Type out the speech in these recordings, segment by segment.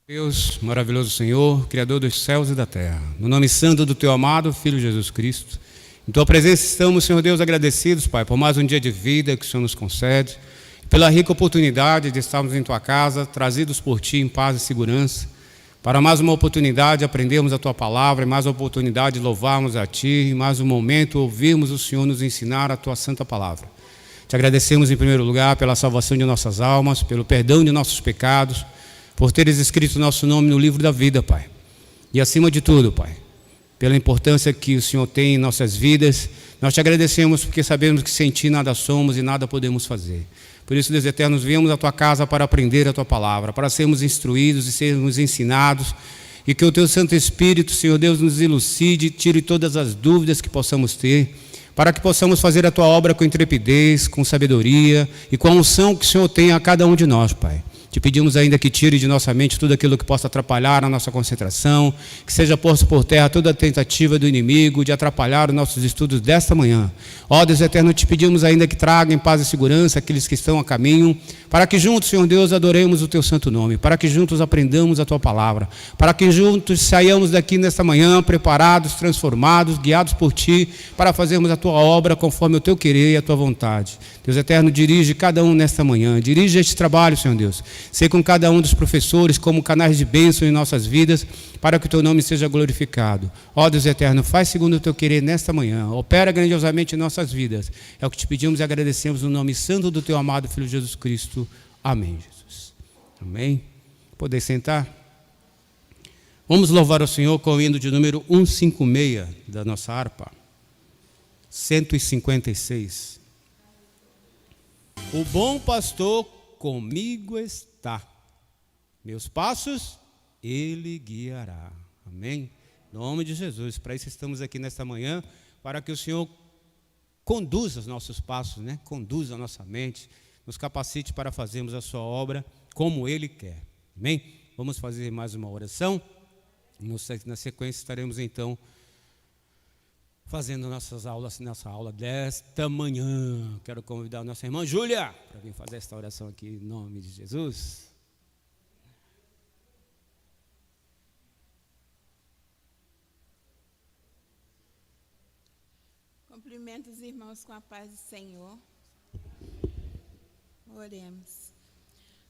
Deus, maravilhoso Senhor, Criador dos céus e da terra, no nome santo do Teu amado Filho Jesus Cristo, em Tua presença estamos, Senhor Deus, agradecidos, Pai, por mais um dia de vida que o Senhor nos concede, pela rica oportunidade de estarmos em Tua casa, trazidos por Ti em paz e segurança, para mais uma oportunidade de aprendermos a Tua palavra, mais uma oportunidade de louvarmos a Ti, e mais um momento ouvirmos o Senhor nos ensinar a Tua santa palavra. Te agradecemos em primeiro lugar pela salvação de nossas almas, pelo perdão de nossos pecados, por teres escrito nosso nome no livro da vida, Pai. E acima de tudo, Pai, pela importância que o Senhor tem em nossas vidas, nós te agradecemos porque sabemos que sem Ti nada somos e nada podemos fazer. Por isso, Deus eterno, viemos à Tua casa para aprender a Tua palavra, para sermos instruídos e sermos ensinados, e que o Teu Santo Espírito, Senhor Deus, nos elucide, tire todas as dúvidas que possamos ter, para que possamos fazer a Tua obra com intrepidez, com sabedoria e com a unção que o Senhor tem a cada um de nós, Pai. Te pedimos ainda que tire de nossa mente tudo aquilo que possa atrapalhar a nossa concentração, que seja posto por terra toda a tentativa do inimigo de atrapalhar os nossos estudos desta manhã. Ó Deus eterno, te pedimos ainda que traga em paz e segurança aqueles que estão a caminho, para que juntos, Senhor Deus, adoremos o Teu santo nome, para que juntos aprendamos a Tua palavra, para que juntos saiamos daqui nesta manhã preparados, transformados, guiados por Ti, para fazermos a Tua obra conforme o Teu querer e a Tua vontade. Deus eterno, dirige cada um nesta manhã, dirige este trabalho, Senhor Deus. Ser com cada um dos professores como canais de bênção em nossas vidas, para que o Teu nome seja glorificado. Ó Deus eterno, faz segundo o Teu querer nesta manhã, opera grandiosamente em nossas vidas. É o que te pedimos e agradecemos no nome santo do Teu amado Filho Jesus Cristo. Amém, Jesus. Amém. Poder sentar? Vamos louvar ao Senhor com o hino de número 156 da nossa harpa. 156. O bom pastor comigo está, meus passos Ele guiará. Amém? Em nome de Jesus, para isso estamos aqui nesta manhã, para que o Senhor conduza os nossos passos, né? Conduza a nossa mente, nos capacite para fazermos a sua obra como Ele quer. Amém? Vamos fazer mais uma oração. Na sequência estaremos então fazendo nossa aula desta manhã. Quero convidar a nossa irmã Júlia para vir fazer esta oração aqui em nome de Jesus. Cumprimento os irmãos com a paz do Senhor. Oremos.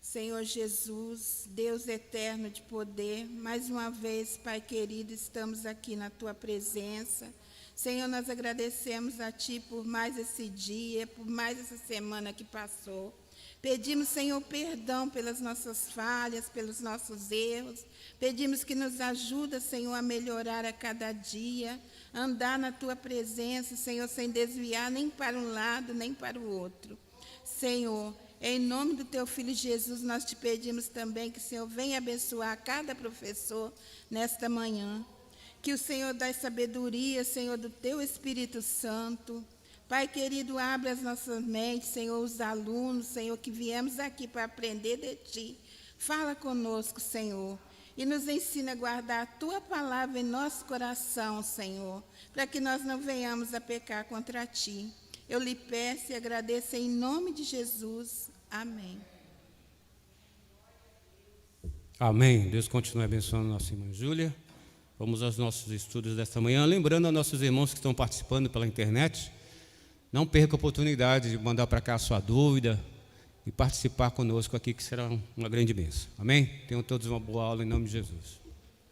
Senhor Jesus, Deus eterno de poder, mais uma vez, Pai querido, estamos aqui na Tua presença. Senhor, nós agradecemos a Ti por mais esse dia, por mais essa semana que passou. Pedimos, Senhor, perdão pelas nossas falhas, pelos nossos erros. Pedimos que nos ajude, Senhor, a melhorar a cada dia, andar na Tua presença, Senhor, sem desviar nem para um lado, nem para o outro. Senhor, em nome do Teu Filho Jesus, nós Te pedimos também que o Senhor venha abençoar cada professor nesta manhã. Que o Senhor dá sabedoria, Senhor, do Teu Espírito Santo. Pai querido, abre as nossas mentes, Senhor, os alunos, Senhor, que viemos aqui para aprender de Ti. Fala conosco, Senhor, e nos ensina a guardar a Tua palavra em nosso coração, Senhor, para que nós não venhamos a pecar contra Ti. Eu lhe peço e agradeço em nome de Jesus. Amém. Amém. Deus continue abençoando a nossa irmã Júlia. Vamos aos nossos estudos desta manhã. Lembrando a nossos irmãos que estão participando pela internet, não perca a oportunidade de mandar para cá a sua dúvida e participar conosco aqui, que será uma grande bênção. Amém? Tenham todos uma boa aula em nome de Jesus.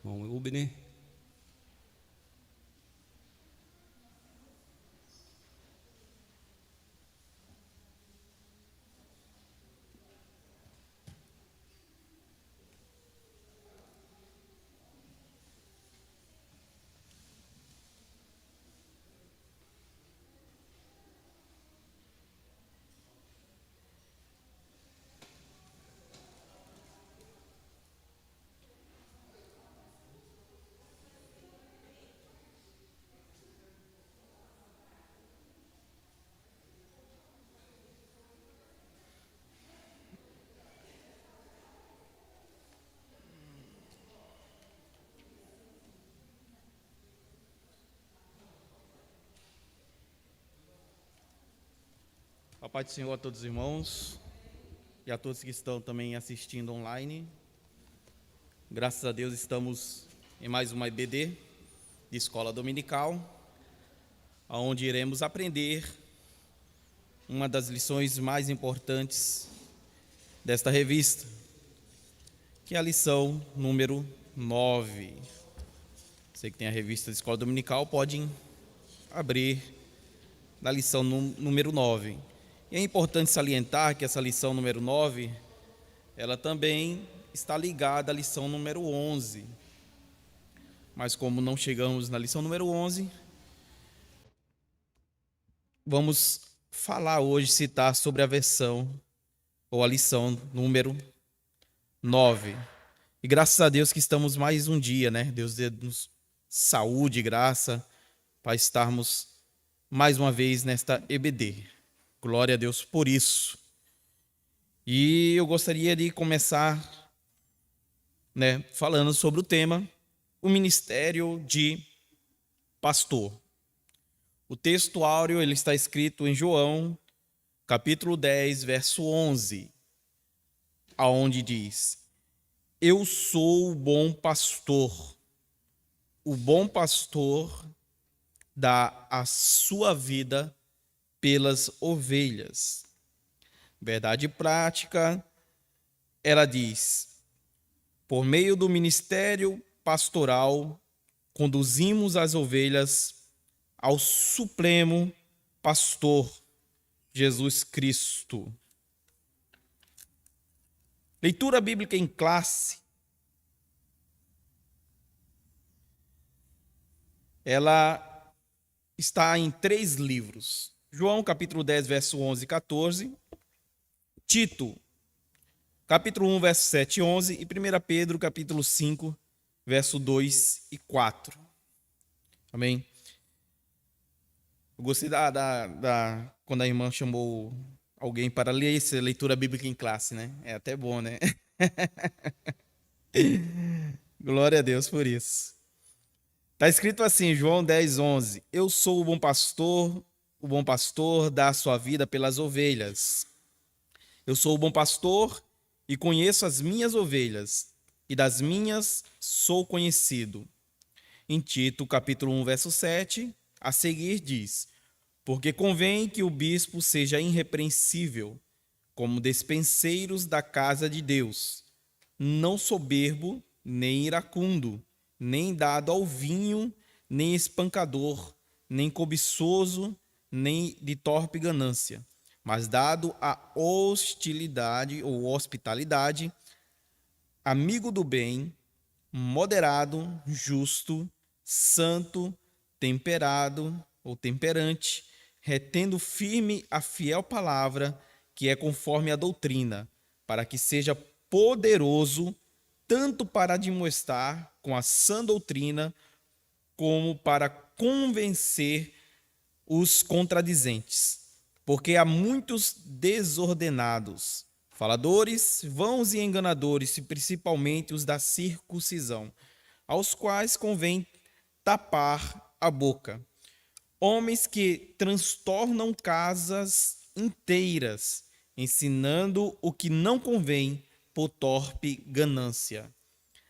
Bom, Ubner. A paz do Senhor a todos os irmãos e a todos que estão também assistindo online. Graças a Deus estamos em mais uma EBD de Escola Dominical, onde iremos aprender uma das lições mais importantes desta revista, que é a lição número 9. Você que tem a revista de Escola Dominical pode abrir na lição número 9. E é importante salientar que essa lição número 9, ela também está ligada à lição número 11. Mas como não chegamos na lição número 11, vamos falar hoje, citar sobre a versão ou a lição número 9. E graças a Deus que estamos mais um dia, né? Deus dê-nos saúde e graça para estarmos mais uma vez nesta EBD. Glória a Deus por isso. E eu gostaria de começar, falando sobre o tema, o ministério de pastor. O texto áureo ele está escrito em João, capítulo 10, verso 11, aonde diz: Eu sou o bom pastor. O bom pastor dá a sua vida pelas ovelhas. Verdade prática, ela diz: por meio do ministério pastoral, conduzimos as ovelhas ao supremo pastor, Jesus Cristo. Leitura bíblica em classe. Ela está em 3 livros. João, capítulo 10, verso 11 e 14. Tito, capítulo 1, verso 7 e 11. E 1 Pedro, capítulo 5, verso 2 e 4. Amém? Eu gostei quando a irmã chamou alguém para ler essa leitura bíblica em classe, né? É até bom, né? Glória a Deus por isso. Está escrito assim, João 10, 11. Eu sou o bom pastor dá a sua vida pelas ovelhas. Eu sou o bom pastor e conheço as minhas ovelhas, e das minhas sou conhecido. Em Tito, capítulo 1, verso 7, a seguir diz: porque convém que o bispo seja irrepreensível, como despenseiros da casa de Deus, não soberbo, nem iracundo, nem dado ao vinho, nem espancador, nem cobiçoso, nem de torpe ganância, mas dado à hostilidade ou hospitalidade, amigo do bem, moderado, justo, santo, temperado ou temperante, retendo firme a fiel palavra, que é conforme a doutrina, para que seja poderoso tanto para admoestar com a sã doutrina, como para convencer os contradizentes. Porque há muitos desordenados, faladores, vãos e enganadores, e principalmente os da circuncisão, aos quais convém tapar a boca. Homens que transtornam casas inteiras, ensinando o que não convém por torpe ganância.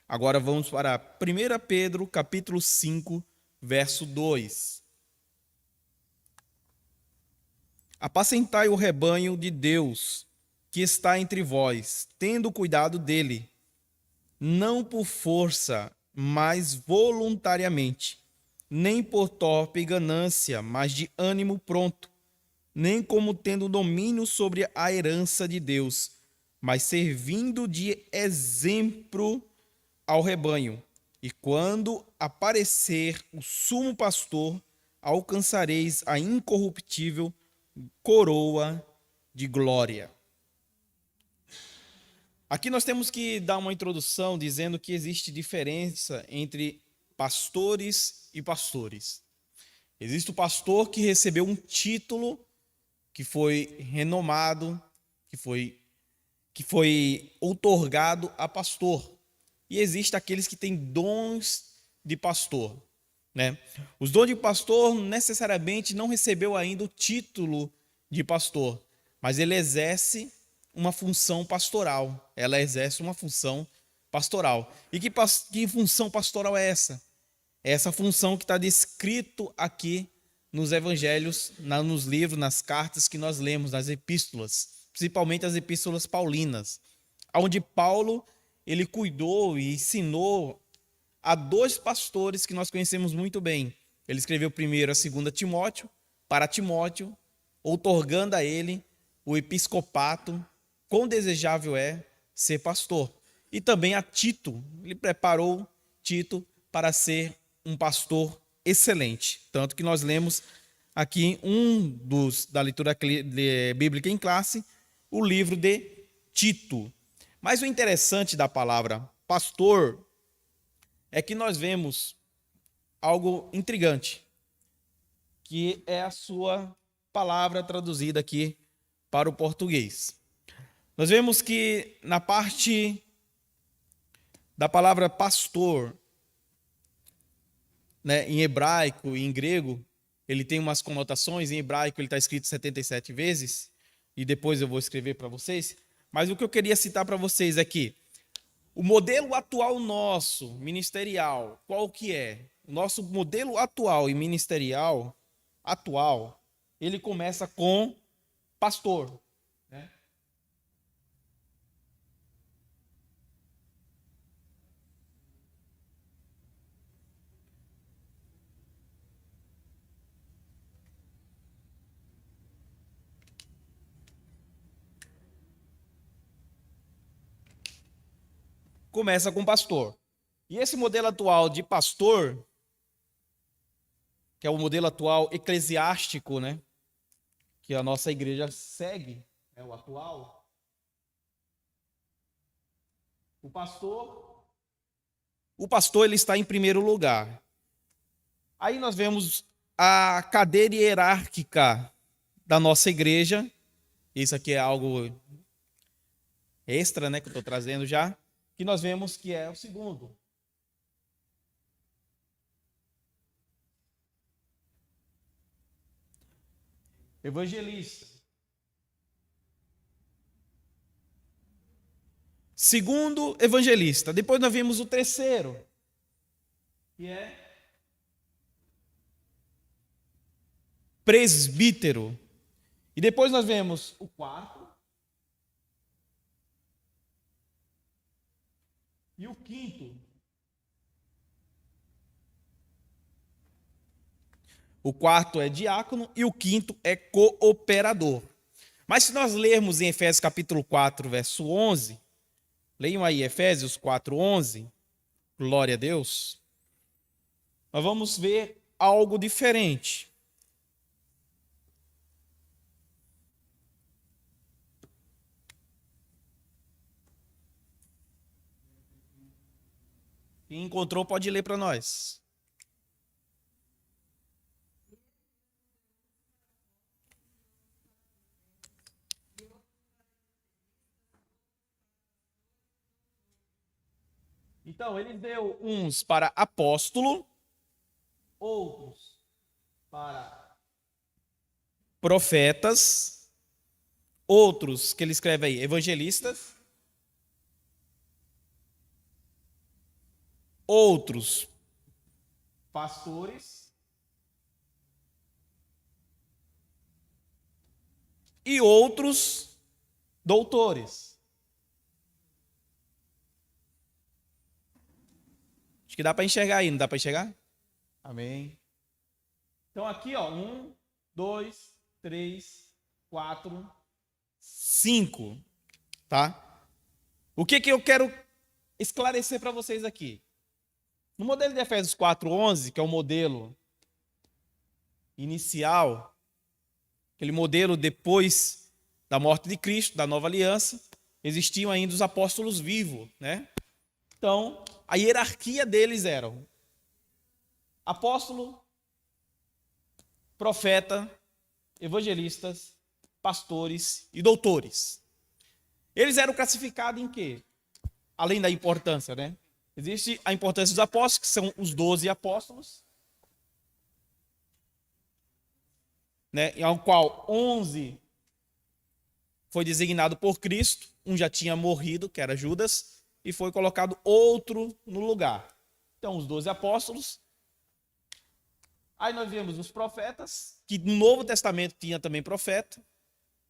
Agora vamos para 1 Pedro, capítulo 5, verso 2. Apacentai o rebanho de Deus, que está entre vós, tendo cuidado dele, não por força, mas voluntariamente, nem por torpe ganância, mas de ânimo pronto, nem como tendo domínio sobre a herança de Deus, mas servindo de exemplo ao rebanho. E quando aparecer o sumo pastor, alcançareis a incorruptível coroa de glória. Aqui nós temos que dar uma introdução dizendo que existe diferença entre pastores e pastores. Existe o pastor que recebeu um título, que foi renomado, que foi outorgado a pastor. E existe aqueles que têm dons de pastor, né? Os dons de pastor necessariamente não recebeu ainda o título de pastor, mas ele exerce uma função pastoral, ela exerce uma função pastoral. E que função pastoral é essa? É essa função que está descrito aqui nos evangelhos, nos livros, nas cartas que nós lemos, nas epístolas, principalmente as epístolas paulinas, onde Paulo ele cuidou e ensinou a dois pastores que nós conhecemos muito bem. Ele escreveu primeiro a 2 Timóteo, para Timóteo, outorgando a ele o episcopato, quão desejável é ser pastor. E também a Tito, ele preparou Tito para ser um pastor excelente. Tanto que nós lemos aqui da leitura bíblica em classe, o livro de Tito. Mas o interessante da palavra pastor é que nós vemos algo intrigante, que é a sua palavra traduzida aqui para o português. Nós vemos que na parte da palavra pastor, né, em hebraico e em grego, ele tem umas conotações. Em hebraico ele está escrito 77 vezes, e depois eu vou escrever para vocês. Mas o que eu queria citar para vocês é que o modelo atual nosso, ministerial, qual que é? O nosso modelo atual e ministerial, ele começa com pastor. Né? Começa com pastor. E esse modelo atual de pastor, que é o modelo atual eclesiástico, né, que a nossa igreja segue, é o atual. O pastor ele está em primeiro lugar. Aí nós vemos a cadeira hierárquica da nossa igreja. Isso aqui é algo extra, né, que eu estou trazendo já. Que nós vemos que é o segundo. Evangelista. Segundo, evangelista. Depois nós vemos o terceiro, que é presbítero. E depois nós vemos o quarto. E o quinto. O quarto é diácono e o quinto é cooperador. Mas se nós lermos em Efésios capítulo 4, verso 11, leiam aí Efésios 4, 11, glória a Deus, nós vamos ver algo diferente. Quem encontrou pode ler para nós. Então, ele deu uns para apóstolo, outros para profetas, outros, que ele escreve aí, evangelistas, outros pastores e outros doutores. Acho que dá para enxergar aí, não dá para enxergar? Amém. Então aqui, ó, 1, 2, 3, 4, 5, tá? O que eu quero esclarecer para vocês aqui? No modelo de Efésios 4:11, que é o modelo inicial, aquele modelo depois da morte de Cristo, da nova aliança, existiam ainda os apóstolos vivos, né? Então, a hierarquia deles era apóstolo, profeta, evangelistas, pastores e doutores. Eles eram classificados em quê? Além da importância, né? Existe a importância dos apóstolos, que são os 12 apóstolos, né? Ao qual 11 foi designado por Cristo, um já tinha morrido, que era Judas, e foi colocado outro no lugar. Então, os 12 apóstolos. Aí nós vemos os profetas, que no Novo Testamento tinha também profeta,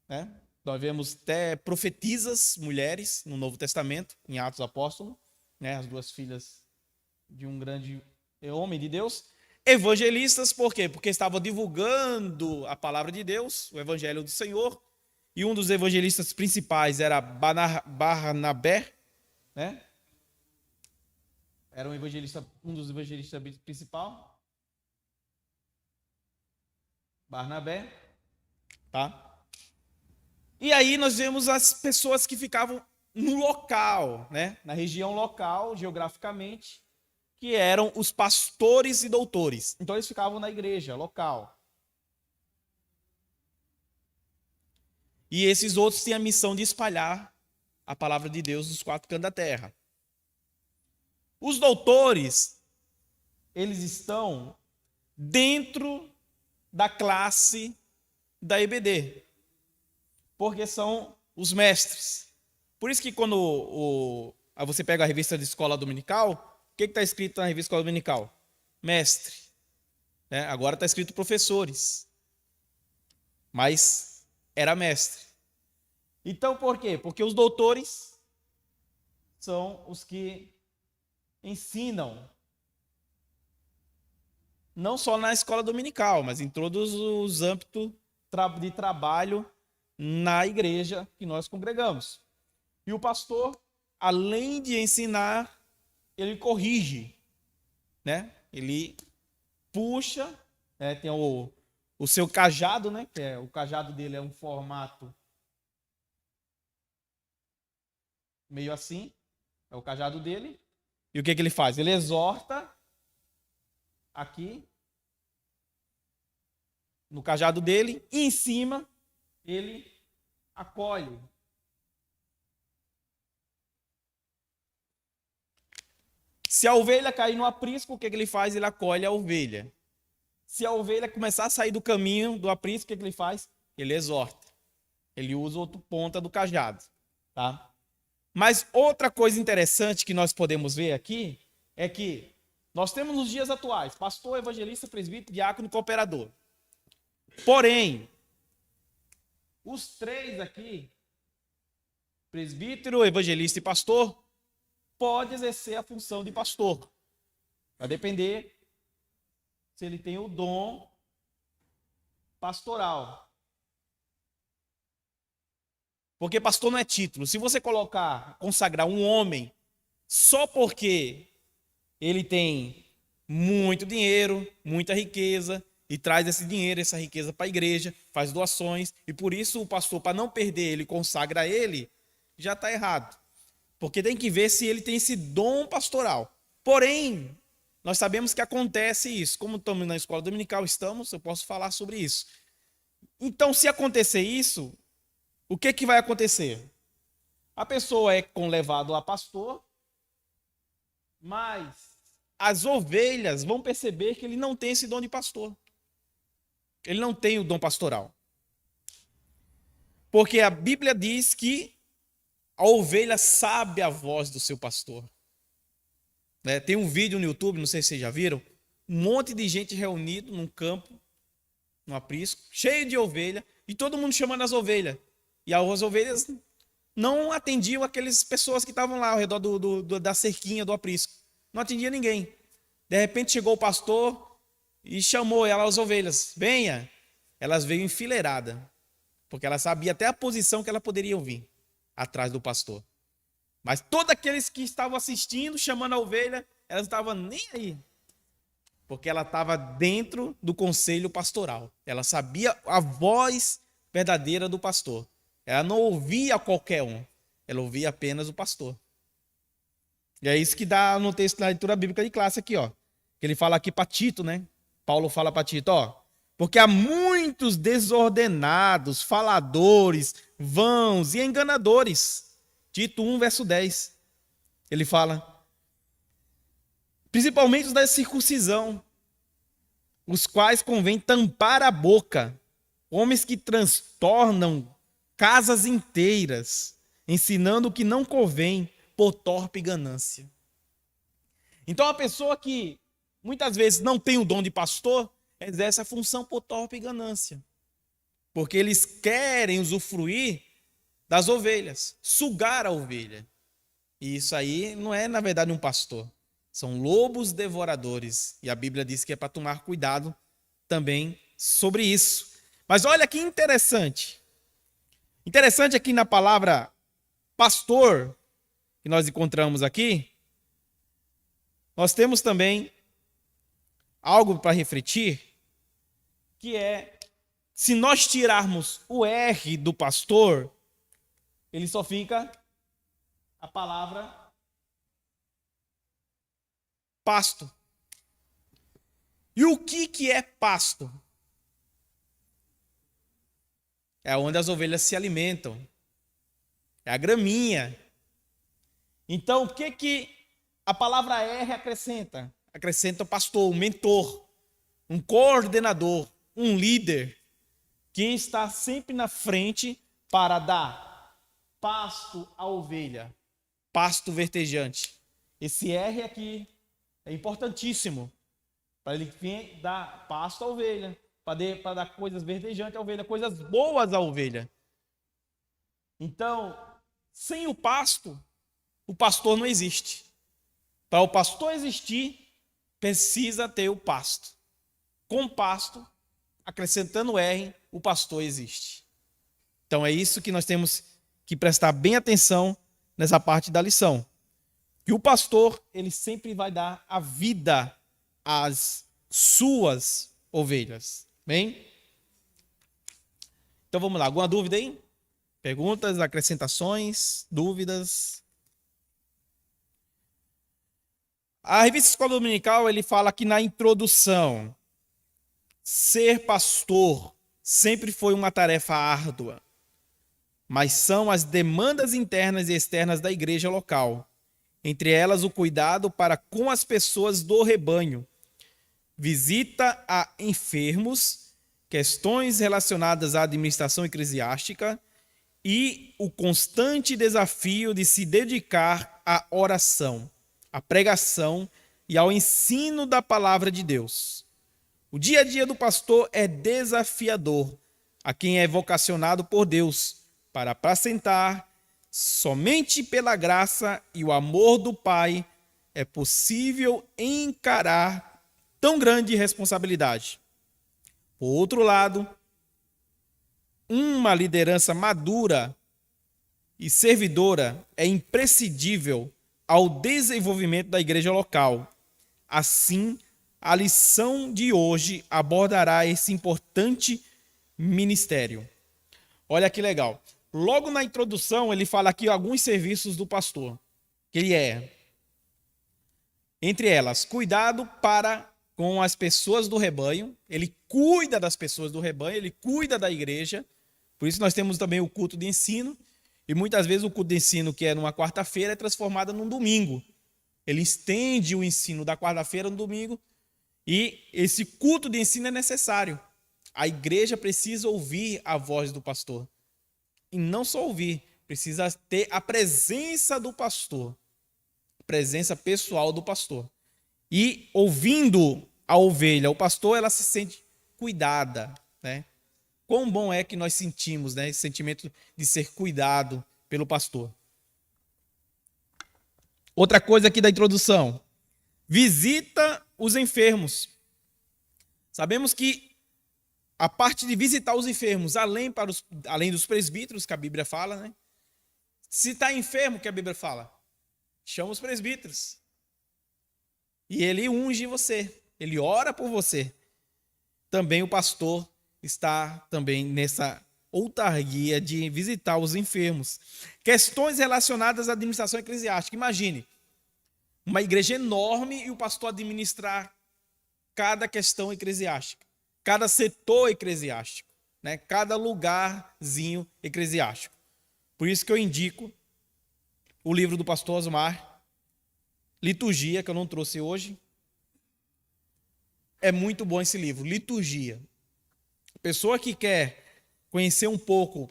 né? Nós vemos até profetisas, mulheres, no Novo Testamento, em Atos Apóstolos, né? As duas filhas de um grande homem de Deus. Evangelistas, por quê? Porque estavam divulgando a palavra de Deus, o evangelho do Senhor, e um dos evangelistas principais era Barnabé, né? Era um dos evangelistas principais. Barnabé, tá? E aí nós vemos as pessoas que ficavam no local, né? Na região local, geograficamente, que eram os pastores e doutores. Então eles ficavam na igreja local. E esses outros têm a missão de espalhar a palavra de Deus dos quatro cantos da terra. Os doutores, eles estão dentro da classe da EBD, porque são os mestres. Por isso que quando você pega a revista de escola dominical, o que está escrito na revista de escola dominical? Mestre. Agora está escrito professores. Mas era mestre. Então, por quê? Porque os doutores são os que ensinam, não só na escola dominical, mas em todos os âmbitos de trabalho na igreja que nós congregamos. E o pastor, além de ensinar, ele corrige, né? Ele puxa, né? Tem o seu cajado, né? Que o cajado dele é um formato meio assim, é o cajado dele. E o que ele faz? Ele exorta aqui no cajado dele, e em cima ele acolhe. Se a ovelha cair no aprisco, o que ele faz? Ele acolhe a ovelha. Se a ovelha começar a sair do caminho do aprisco, o que ele faz? Ele exorta. Ele usa outra ponta do cajado. Tá? Mas outra coisa interessante que nós podemos ver aqui é que nós temos nos dias atuais pastor, evangelista, presbítero, diácono e cooperador. Porém, os três aqui, presbítero, evangelista e pastor, pode exercer a função de pastor. Vai depender se ele tem o dom pastoral. Porque pastor não é título. Se você consagrar um homem só porque ele tem muito dinheiro, muita riqueza, e traz esse dinheiro, essa riqueza para a igreja, faz doações, e por isso o pastor, para não perder ele, consagra ele, já está errado. Porque tem que ver se ele tem esse dom pastoral. Porém, nós sabemos que acontece isso. Como estamos na escola dominical, eu posso falar sobre isso. Então, se acontecer isso, o que vai acontecer? A pessoa é levado a pastor, mas as ovelhas vão perceber que ele não tem esse dom de pastor. Ele não tem o dom pastoral. Porque a Bíblia diz que a ovelha sabe a voz do seu pastor. Tem um vídeo no YouTube, não sei se vocês já viram, um monte de gente reunido num campo, num aprisco, cheio de ovelha, e todo mundo chamando as ovelhas. E as ovelhas não atendiam aquelas pessoas que estavam lá ao redor da cerquinha do aprisco. Não atendia ninguém. De repente chegou o pastor e chamou as ovelhas. Venha. Elas veio enfileirada, porque ela sabia até a posição que ela poderia vir atrás do pastor. Mas todos aqueles que estavam assistindo, chamando a ovelha, elas não estavam nem aí. Porque ela estava dentro do conselho pastoral. Ela sabia a voz verdadeira do pastor. Ela não ouvia qualquer um. Ela ouvia apenas o pastor. E é isso que dá no texto da leitura bíblica de classe aqui, ó. Que ele fala aqui para Tito, né? Paulo fala para Tito, ó. Porque há muitos desordenados, faladores, vãos e enganadores. Tito 1, verso 10. Ele fala, principalmente os da circuncisão, os quais convém tampar a boca, homens que transtornam casas inteiras, ensinando o que não convém, por torpe ganância. Então, a pessoa que muitas vezes não tem o dom de pastor, exerce a função por torpe ganância. Porque eles querem usufruir das ovelhas, sugar a ovelha. E isso aí não é, na verdade, um pastor. São lobos devoradores. E a Bíblia diz que é para tomar cuidado também sobre isso. Mas olha que interessante. Interessante aqui na palavra pastor, que nós encontramos aqui, nós temos também algo para refletir, que é, se nós tirarmos o R do pastor, ele só fica a palavra pasto. E o que é pasto? É onde as ovelhas se alimentam. É a graminha. Então, o que a palavra R acrescenta? Acrescenta o pastor, um mentor, um coordenador, um líder, que está sempre na frente para dar pasto à ovelha, pasto vertejante. Esse R aqui é importantíssimo, para ele vir dar pasto à ovelha, para dar coisas verdejantes à ovelha, coisas boas à ovelha. Então, sem o pasto, o pastor não existe. Para o pastor existir, precisa ter o pasto. Com pasto, acrescentando R, o pastor existe. Então é isso que nós temos que prestar bem atenção nessa parte da lição. Que o pastor, ele sempre vai dar a vida às suas ovelhas. Bem? Então vamos lá, alguma dúvida aí? Perguntas, acrescentações, dúvidas? A revista Escola Dominical, ele fala aqui na introdução: ser pastor sempre foi uma tarefa árdua, mas são as demandas internas e externas da igreja local, entre elas o cuidado para com as pessoas do rebanho, visita a enfermos, questões relacionadas à administração eclesiástica e o constante desafio de se dedicar à oração, à pregação e ao ensino da palavra de Deus. O dia a dia do pastor é desafiador a quem é vocacionado por Deus para apacentar. Somente pela graça e o amor do Pai é possível encarar tão grande responsabilidade. Por outro lado, uma liderança madura e servidora é imprescindível ao desenvolvimento da igreja local. Assim, a lição de hoje abordará esse importante ministério. Olha que legal. Logo na introdução, ele fala aqui alguns serviços do pastor, que ele é, entre elas, cuidado para com as pessoas do rebanho. Ele cuida das pessoas do rebanho, ele cuida da igreja. Por isso nós temos também o culto de ensino, e muitas vezes o culto de ensino, que é numa quarta-feira, é transformado num domingo. Ele estende o ensino da quarta-feira no domingo, e esse culto de ensino é necessário. A igreja precisa ouvir a voz do pastor. E não só ouvir, precisa ter a presença do pastor, a presença pessoal do pastor. E ouvindo a ovelha, o pastor, ela se sente cuidada, né? Quão bom é que nós sentimos, né, esse sentimento de ser cuidado pelo pastor. Outra coisa aqui da introdução: visita os enfermos. Sabemos que a parte de visitar os enfermos, além dos presbíteros, que a Bíblia fala, né? Se está enfermo, que a Bíblia fala, chama os presbíteros. E ele unge você, ele ora por você. Também o pastor está também nessa outarguia de visitar os enfermos. Questões relacionadas à administração eclesiástica. Imagine, uma igreja enorme e o pastor administrar cada questão eclesiástica, cada setor eclesiástico, né? Cada lugarzinho eclesiástico. Por isso que eu indico o livro do pastor Osmar, Liturgia, que eu não trouxe hoje. É muito bom esse livro, Liturgia. A pessoa que quer conhecer um pouco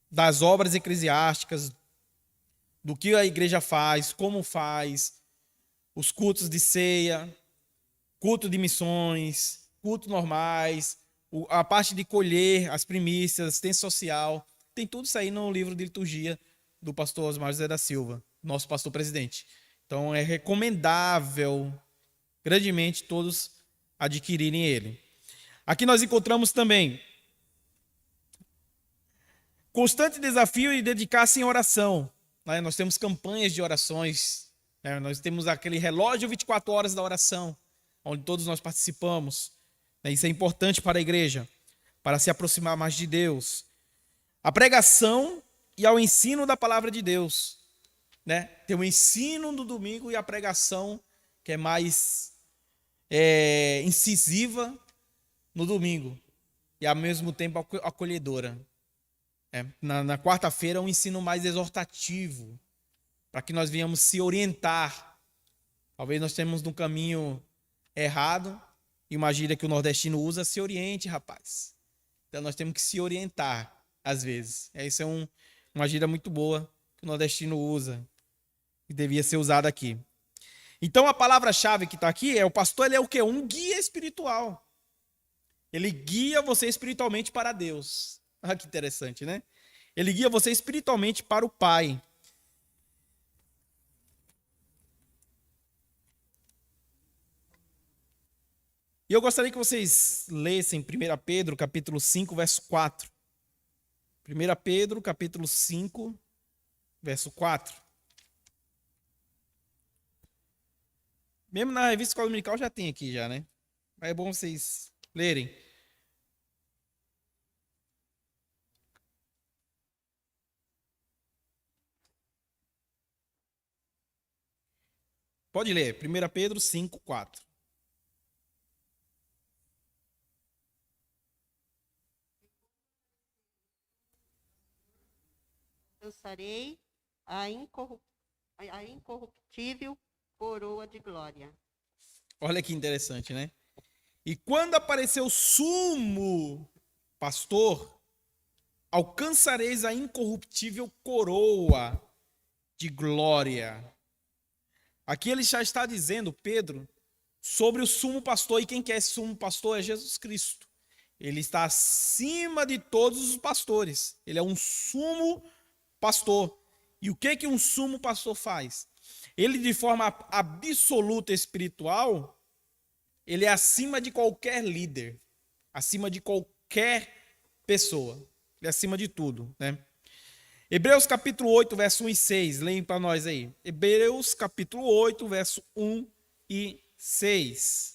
das obras eclesiásticas, do que a igreja faz, como faz, os cultos de ceia, culto de missões, cultos normais, a parte de colher as primícias, assistência social. Tem tudo isso aí no livro de liturgia do pastor Osmar José da Silva, nosso pastor presidente. Então é recomendável grandemente todos adquirirem ele. Aqui nós encontramos também constante desafio de dedicar-se em oração. Nós temos campanhas de orações, nós temos aquele relógio 24 horas da oração, onde todos nós participamos. Isso é importante para a igreja, para se aproximar mais de Deus. A pregação e ao ensino da palavra de Deus. Tem o ensino no domingo e a pregação, que é mais incisiva no domingo. E ao mesmo tempo acolhedora. Na quarta-feira, um ensino mais exortativo, para que nós venhamos se orientar. Talvez nós temos no caminho errado, e uma gíria que o nordestino usa, se oriente, rapaz. Então nós temos que se orientar, às vezes. Isso é uma gíria muito boa que o nordestino usa, que devia ser usada aqui. Então a palavra-chave que está aqui o pastor, ele é o quê? Um guia espiritual. Ele guia você espiritualmente para Deus. Ah, que interessante, né? Ele guia você espiritualmente para o Pai. E eu gostaria que vocês lessem 1 Pedro, capítulo 5, verso 4. 1 Pedro, capítulo 5, verso 4. Mesmo na revista Escola Dominical já tem aqui já, né? Mas é bom vocês lerem. Pode ler, 1 Pedro 5, 4. Alcançarei a incorruptível coroa de glória. Olha que interessante, né? E quando apareceu o sumo pastor, alcançareis a incorruptível coroa de glória. Aqui ele já está dizendo, Pedro, sobre o sumo pastor. E quem que é esse sumo pastor? É Jesus Cristo. Ele está acima de todos os pastores. Ele é um sumo pastor. E o que um sumo pastor faz? Ele, de forma absoluta espiritual, ele é acima de qualquer líder, acima de qualquer pessoa. Ele é acima de tudo, né? Hebreus capítulo 8, verso 1 e 6. Leem para nós aí. Hebreus capítulo 8, verso 1 e 6.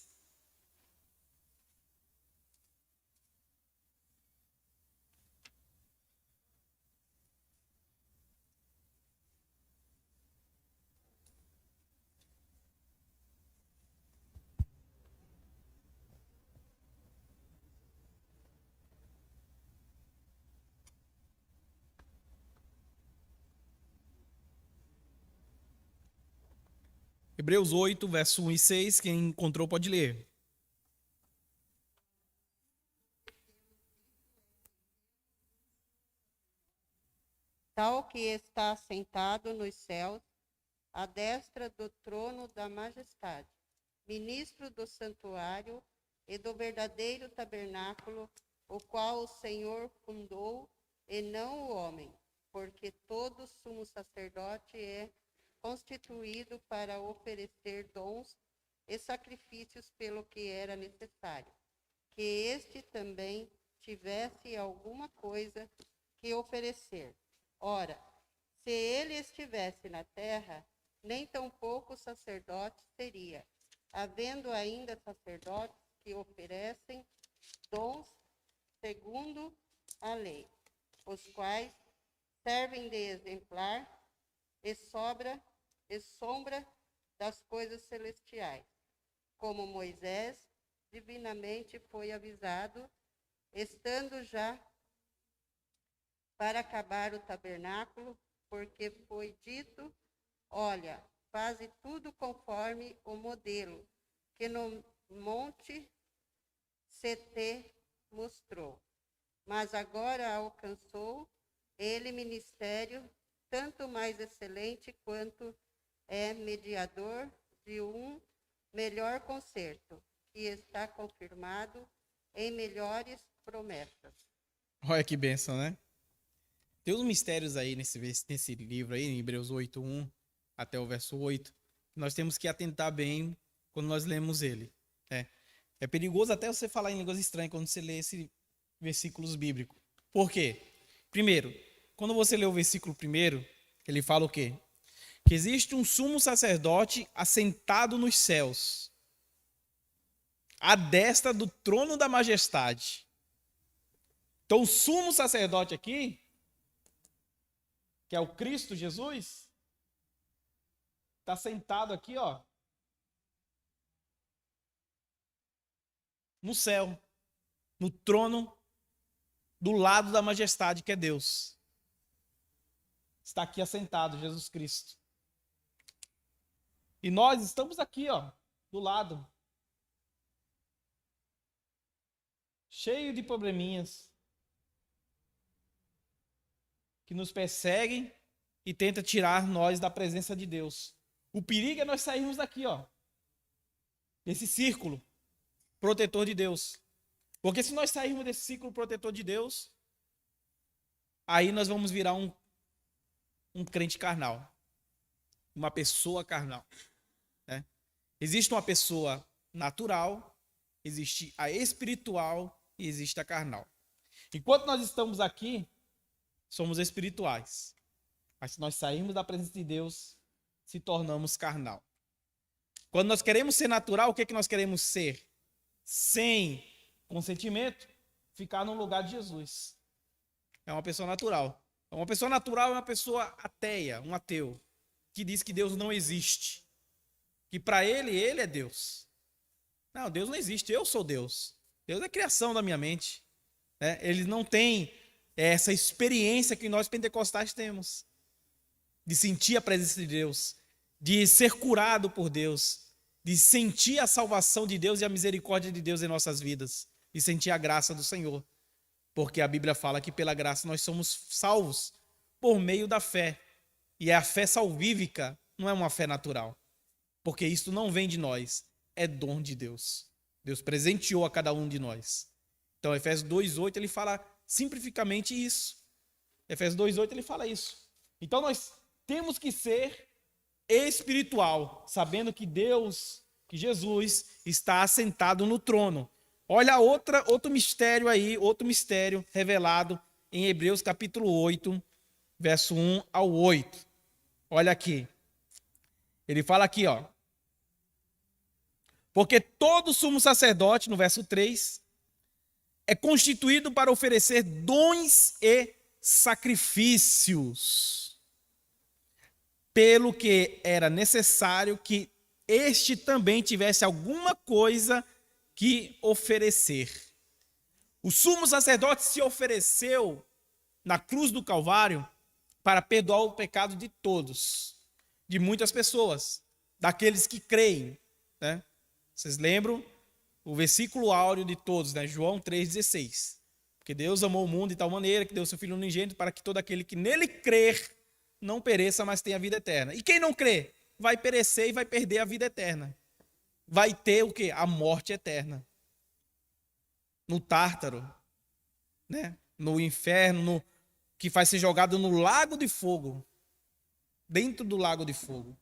Hebreus 8, verso 1 e 6, quem encontrou pode ler. Tal que está sentado nos céus, à destra do trono da majestade, ministro do santuário e do verdadeiro tabernáculo, o qual o Senhor fundou e não o homem, porque todo sumo sacerdote é constituído para oferecer dons e sacrifícios pelo que era necessário, que este também tivesse alguma coisa que oferecer. Ora, se ele estivesse na terra, nem tampouco sacerdote seria, havendo ainda sacerdotes que oferecem dons segundo a lei, os quais servem de exemplar e sombra das coisas celestiais, como Moisés divinamente foi avisado, estando já para acabar o tabernáculo, porque foi dito, olha, faze tudo conforme o modelo que no monte se te mostrou. Mas agora alcançou ele ministério tanto mais excelente quanto é mediador de um melhor concerto, que está confirmado em melhores promessas. Olha que bênção, né? Tem uns mistérios aí nesse livro aí, em Hebreus 8:1 até o verso 8. Nós temos que atentar bem quando nós lemos ele. Né? É perigoso até você falar em línguas estranhas quando você lê esses versículos bíblicos. Por quê? Primeiro, quando você lê o versículo primeiro, ele fala o quê? Que existe um sumo sacerdote assentado nos céus, à destra do trono da majestade. Então, o sumo sacerdote aqui, que é o Cristo Jesus, está sentado aqui, ó, no céu, no trono do lado da majestade, que é Deus. Está aqui assentado, Jesus Cristo. E nós estamos aqui, ó, do lado. Cheio de probleminhas que nos perseguem e tenta tirar nós da presença de Deus. O perigo é nós sairmos daqui, ó, desse círculo protetor de Deus. Porque se nós sairmos desse círculo protetor de Deus, aí nós vamos virar um crente carnal, uma pessoa carnal. Né? Existe uma pessoa natural, existe a espiritual e existe a carnal. Enquanto nós estamos aqui, somos espirituais. Mas se nós sairmos da presença de Deus, se tornamos carnal. Quando nós queremos ser natural, o que é que nós queremos ser? Sem consentimento, ficar no lugar de Jesus. É uma pessoa natural. Uma pessoa natural é uma pessoa ateia, um ateu, que diz que Deus não existe. Que para ele é Deus. Não, Deus não existe, eu sou Deus. Deus é criação da minha mente. Né? Ele não tem essa experiência que nós pentecostais temos. De sentir a presença de Deus, de ser curado por Deus, de sentir a salvação de Deus e a misericórdia de Deus em nossas vidas, de sentir a graça do Senhor. Porque a Bíblia fala que pela graça nós somos salvos por meio da fé. E a fé salvífica não é uma fé natural. Porque isso não vem de nós, é dom de Deus. Deus presenteou a cada um de nós. Então, Efésios 2:8, ele fala simplificamente isso. Efésios 2:8, ele fala isso. Então, nós temos que ser espiritual, sabendo que Deus, que Jesus, está assentado no trono. Olha outro mistério aí, outro mistério revelado em Hebreus capítulo 8, verso 1 ao 8. Olha aqui. Ele fala aqui, ó. Porque todo sumo sacerdote, no verso 3, é constituído para oferecer dons e sacrifícios, pelo que era necessário que este também tivesse alguma coisa que oferecer. O sumo sacerdote se ofereceu na cruz do Calvário para perdoar o pecado de todos, de muitas pessoas, daqueles que creem. Né? Vocês lembram o versículo áureo de todos, né? João 3,16. Porque Deus amou o mundo de tal maneira que deu seu Filho unigênito para que todo aquele que nele crer não pereça, mas tenha vida eterna. E quem não crê vai perecer e vai perder a vida eterna. Vai ter o quê? A morte eterna. No Tártaro, né? No inferno, que vai ser jogado no lago de fogo. Dentro do lago de fogo.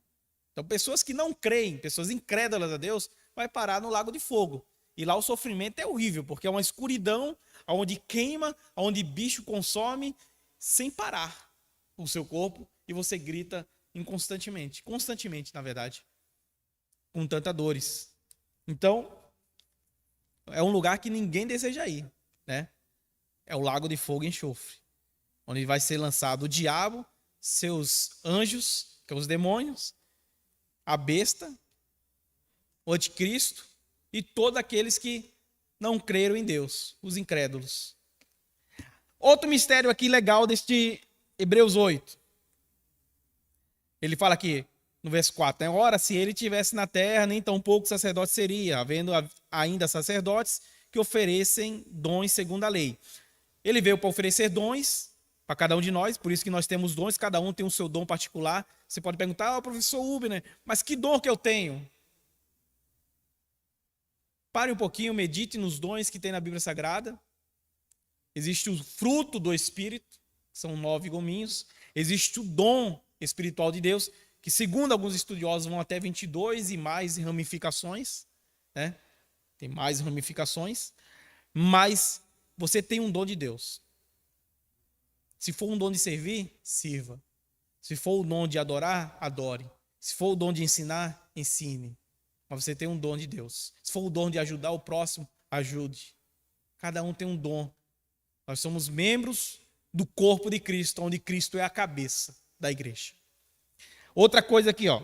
Então, pessoas que não creem, pessoas incrédulas a Deus, vai parar no lago de fogo. E lá o sofrimento é horrível, porque é uma escuridão, onde queima, onde bicho consome, sem parar o seu corpo, e você grita constantemente, na verdade, com tantas dores. Então, é um lugar que ninguém deseja ir, né? É o lago de fogo e enxofre, onde vai ser lançado o diabo, seus anjos, que são os demônios, a besta, o anticristo e todos aqueles que não creram em Deus, os incrédulos. Outro mistério aqui legal deste Hebreus 8. Ele fala aqui, no verso 4, né? Ora, se ele estivesse na terra, nem tão pouco sacerdote seria, havendo ainda sacerdotes que oferecem dons segundo a lei. Ele veio para oferecer dons, para cada um de nós, por isso que nós temos dons, cada um tem o seu dom particular. Você pode perguntar, professor Ubner, mas que dom que eu tenho? Pare um pouquinho, medite nos dons que tem na Bíblia Sagrada. Existe o fruto do Espírito, são 9 gominhos. Existe o dom espiritual de Deus, que segundo alguns estudiosos vão até 22 e mais ramificações, né? Tem mais ramificações, mas você tem um dom de Deus. Se for um dom de servir, sirva. Se for o dom de adorar, adore. Se for o dom de ensinar, ensine. Mas você tem um dom de Deus. Se for o dom de ajudar o próximo, ajude. Cada um tem um dom. Nós somos membros do corpo de Cristo, onde Cristo é a cabeça da igreja. Outra coisa aqui, ó.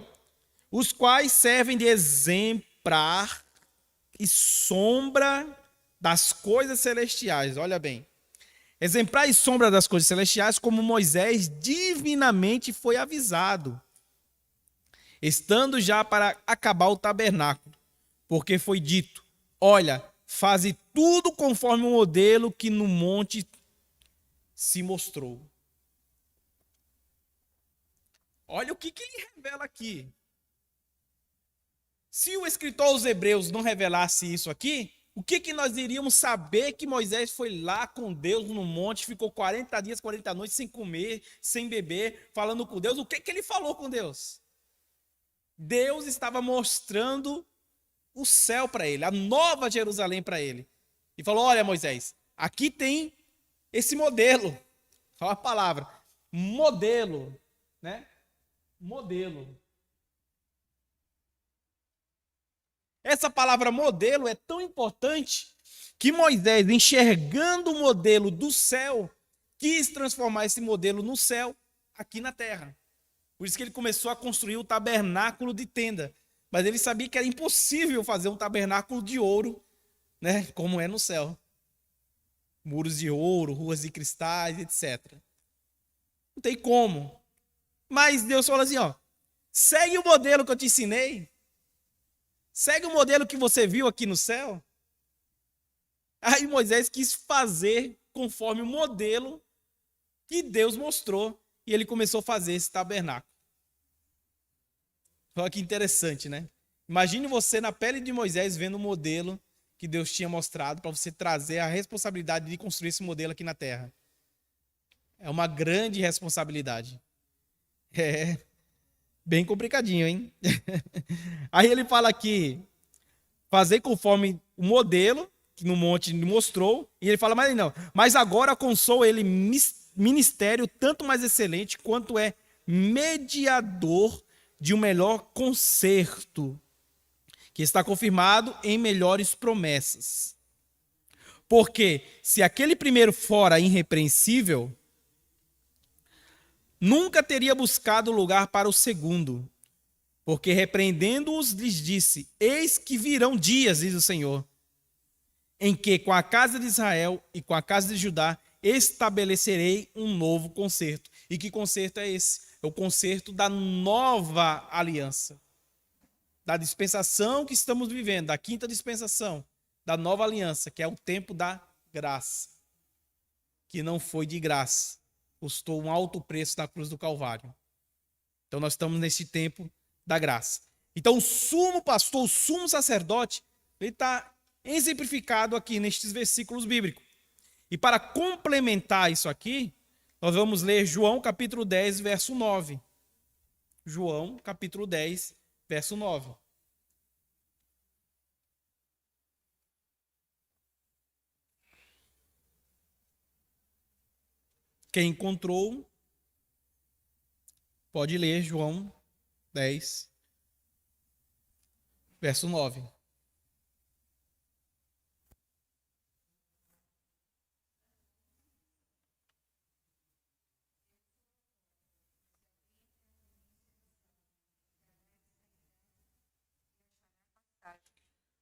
Os quais servem de exemplar e sombra das coisas celestiais. Olha bem. Exemplar e sombra das coisas celestiais, como Moisés divinamente foi avisado, estando já para acabar o tabernáculo, porque foi dito, olha, faze tudo conforme o modelo que no monte se mostrou. Olha o que ele revela aqui. Se o escritor aos Hebreus não revelasse isso aqui, o que nós iríamos saber que Moisés foi lá com Deus no monte, ficou 40 dias, 40 noites sem comer, sem beber, falando com Deus? O que ele falou com Deus? Deus estava mostrando o céu para ele, a nova Jerusalém para ele. E falou, olha Moisés, aqui tem esse modelo. Fala a palavra, modelo, né? Modelo. Essa palavra modelo é tão importante que Moisés, enxergando o modelo do céu, quis transformar esse modelo no céu, aqui na terra. Por isso que ele começou a construir o tabernáculo de tenda. Mas ele sabia que era impossível fazer um tabernáculo de ouro, né, como é no céu. Muros de ouro, ruas de cristais, etc. Não tem como. Mas Deus falou assim, ó, segue o modelo que eu te ensinei. Segue o modelo que você viu aqui no céu. Aí Moisés quis fazer conforme o modelo que Deus mostrou. E ele começou a fazer esse tabernáculo. Olha que interessante, né? Imagine você na pele de Moisés vendo o modelo que Deus tinha mostrado para você trazer a responsabilidade de construir esse modelo aqui na terra. É uma grande responsabilidade. É bem complicadinho, hein? Aí ele fala aqui, fazer conforme o modelo que no monte mostrou, e ele fala, mas não, mas agora consou ele ministério tanto mais excelente quanto é mediador de um melhor concerto, que está confirmado em melhores promessas. Porque se aquele primeiro fora irrepreensível, nunca teria buscado lugar para o segundo, porque repreendendo-os lhes disse, eis que virão dias, diz o Senhor, em que com a casa de Israel e com a casa de Judá estabelecerei um novo concerto. E que concerto é esse? É o concerto da nova aliança, da dispensação que estamos vivendo, da quinta dispensação, da nova aliança, que é o tempo da graça, que não foi de graça, custou um alto preço na cruz do Calvário. Então nós estamos nesse tempo da graça. Então o sumo pastor, o sumo sacerdote, ele está exemplificado aqui nestes versículos bíblicos. E para complementar isso aqui, nós vamos ler João capítulo 10, verso 9. João capítulo 10, verso 9. Quem encontrou, pode ler João 10, verso 9.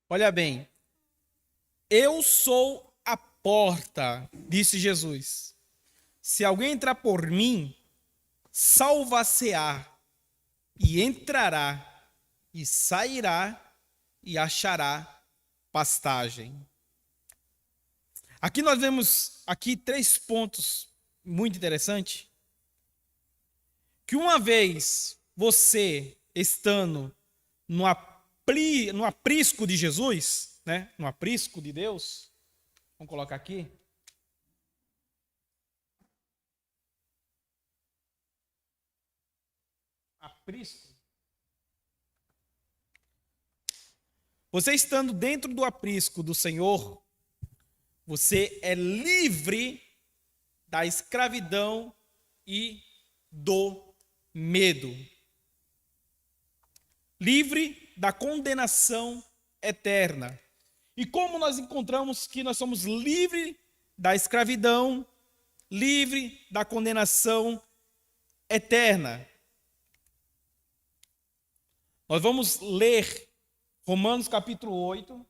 Olha bem, eu sou a porta, disse Jesus. Se alguém entrar por mim, salvar-se-á, e entrará, e sairá, e achará pastagem. Aqui nós vemos aqui 3 pontos muito interessante? Que uma vez você estando no aprisco de Jesus, né? No aprisco de Deus, vamos colocar aqui. Aprisco. Você estando dentro do aprisco do Senhor, você é livre da escravidão e do medo. Livre da condenação eterna. E como nós encontramos que nós somos livres da escravidão, livre da condenação eterna? Nós vamos ler Romanos capítulo 8,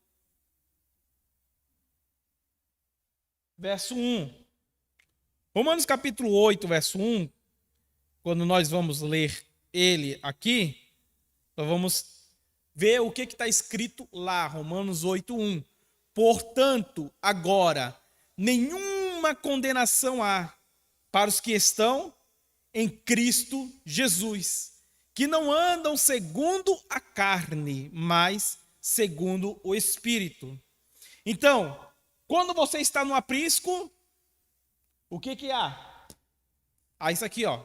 verso 1. Romanos capítulo 8, verso 1, quando nós vamos ler ele aqui, nós vamos ver o que está escrito lá, Romanos 8, 1. Portanto, agora, nenhuma condenação há para os que estão em Cristo Jesus, que não andam segundo a carne, mas segundo o Espírito. Então, quando você está no aprisco, o que há? Há isso aqui, ó.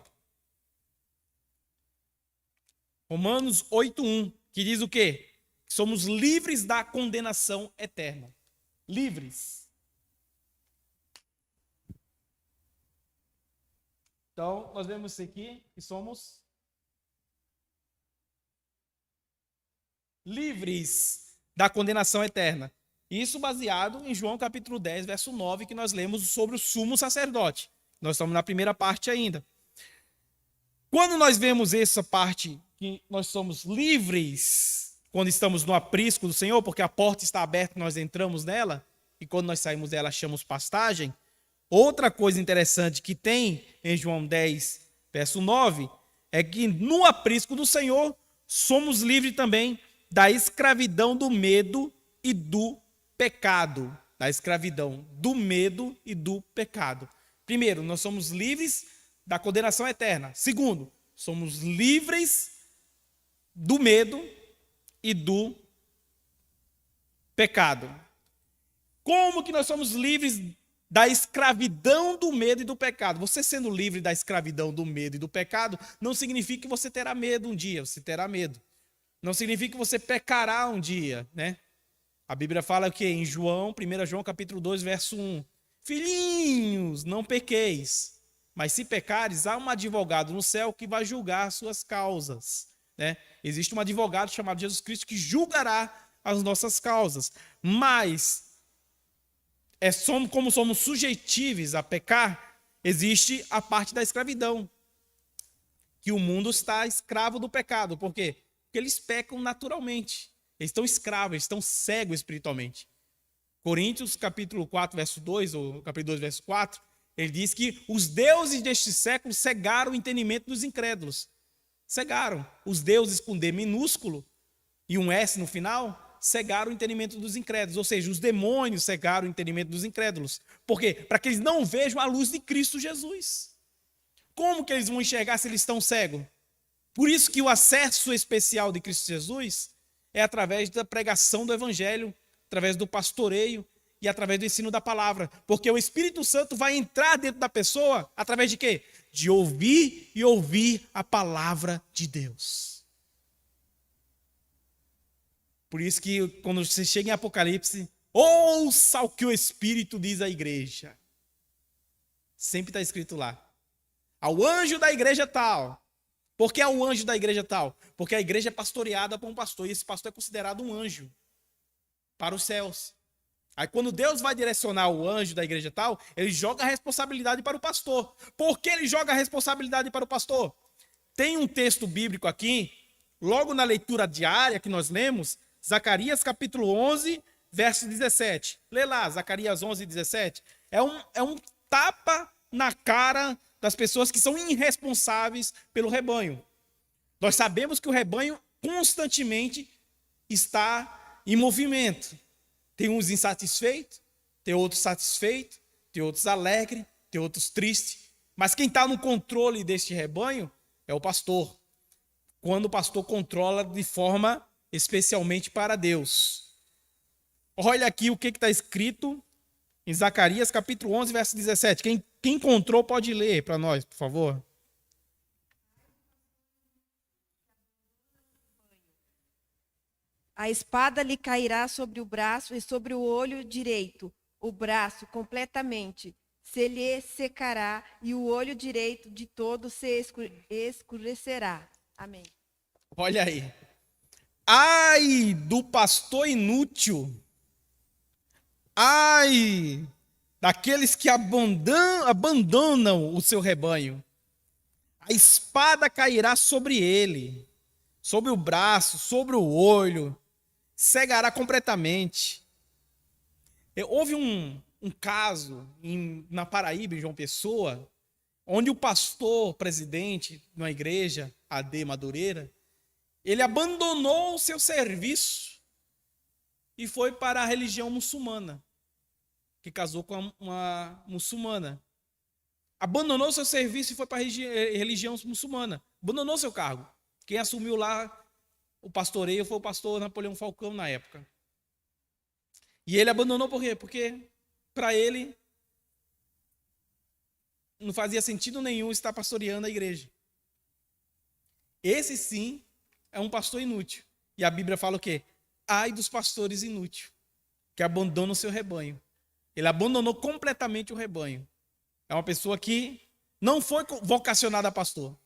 Romanos 8:1, que diz o quê? Que somos livres da condenação eterna. Livres. Então, nós vemos isso aqui, que somos livres da condenação eterna. Isso baseado em João capítulo 10, verso 9, que nós lemos sobre o sumo sacerdote. Nós estamos na primeira parte ainda. Quando nós vemos essa parte, que nós somos livres, quando estamos no aprisco do Senhor, porque a porta está aberta, nós entramos nela, e quando nós saímos dela, achamos pastagem. Outra coisa interessante que tem em João 10, verso 9, é que no aprisco do Senhor, somos livres também da escravidão do medo e do pecado. Da escravidão do medo e do pecado. Primeiro, nós somos livres da condenação eterna. Segundo, somos livres do medo e do pecado. Como que nós somos livres da escravidão do medo e do pecado? Você sendo livre da escravidão do medo e do pecado, não significa que você terá medo um dia, você terá medo. Não significa que você pecará um dia, né? A Bíblia fala que em João, 1 João capítulo 2, verso 1, filhinhos, não pequeis, mas se pecares, há um advogado no céu que vai julgar suas causas, né? Existe um advogado chamado Jesus Cristo que julgará as nossas causas, mas como somos suscetíveis a pecar, existe a parte da escravidão, que o mundo está escravo do pecado. Por quê? Porque eles pecam naturalmente. Eles estão escravos, eles estão cegos espiritualmente. Coríntios, capítulo 4, verso 2, ou capítulo 2, verso 4, ele diz que os deuses deste século cegaram o entendimento dos incrédulos. Cegaram. Os deuses com D minúsculo e um S no final, cegaram o entendimento dos incrédulos. Ou seja, os demônios cegaram o entendimento dos incrédulos. Por quê? Para que eles não vejam a luz de Cristo Jesus. Como que eles vão enxergar se eles estão cegos? Por isso que o acesso especial de Cristo Jesus é através da pregação do Evangelho, através do pastoreio e através do ensino da palavra. Porque o Espírito Santo vai entrar dentro da pessoa através de quê? De ouvir e ouvir a palavra de Deus. Por isso que quando você chega em Apocalipse, ouça o que o Espírito diz à igreja. Sempre está escrito lá. Ao anjo da igreja tal. Por que é o anjo da igreja tal? Porque a igreja é pastoreada por um pastor, e esse pastor é considerado um anjo para os céus. Aí quando Deus vai direcionar o anjo da igreja tal, ele joga a responsabilidade para o pastor. Por que ele joga a responsabilidade para o pastor? Tem um texto bíblico aqui, logo na leitura diária que nós lemos, Zacarias capítulo 11, verso 17. Lê lá, Zacarias 11, 17. É um tapa na cara das pessoas que são irresponsáveis pelo rebanho. Nós sabemos que o rebanho constantemente está em movimento. Tem uns insatisfeitos, tem outros satisfeitos, tem outros alegres, tem outros tristes. Mas quem está no controle deste rebanho é o pastor. Quando o pastor controla de forma especialmente para Deus. Olha aqui o que está escrito em Zacarias capítulo 11, verso 17. Quem encontrou pode ler para nós, por favor. A espada lhe cairá sobre o braço e sobre o olho direito, o braço completamente se lhe secará e o olho direito de todo se escurecerá. Amém. Olha aí. Ai do pastor inútil. Ai daqueles que abandonam o seu rebanho. A espada cairá sobre ele, sobre o braço, sobre o olho, cegará completamente. Houve um caso na Paraíba, em João Pessoa, onde o pastor presidente de uma igreja, AD Madureira, ele abandonou o seu serviço e foi para a religião muçulmana, que casou com uma muçulmana. Abandonou seu serviço e foi para a religião muçulmana. Abandonou seu cargo. Quem assumiu lá o pastoreio foi o pastor Napoleão Falcão na época. E ele abandonou por quê? Porque para ele não fazia sentido nenhum estar pastoreando a igreja. Esse sim é um pastor inútil. E a Bíblia fala o quê? Ai dos pastores inúteis, que abandonam o seu rebanho. Ele abandonou completamente o rebanho. É uma pessoa que não foi vocacionada a pastor.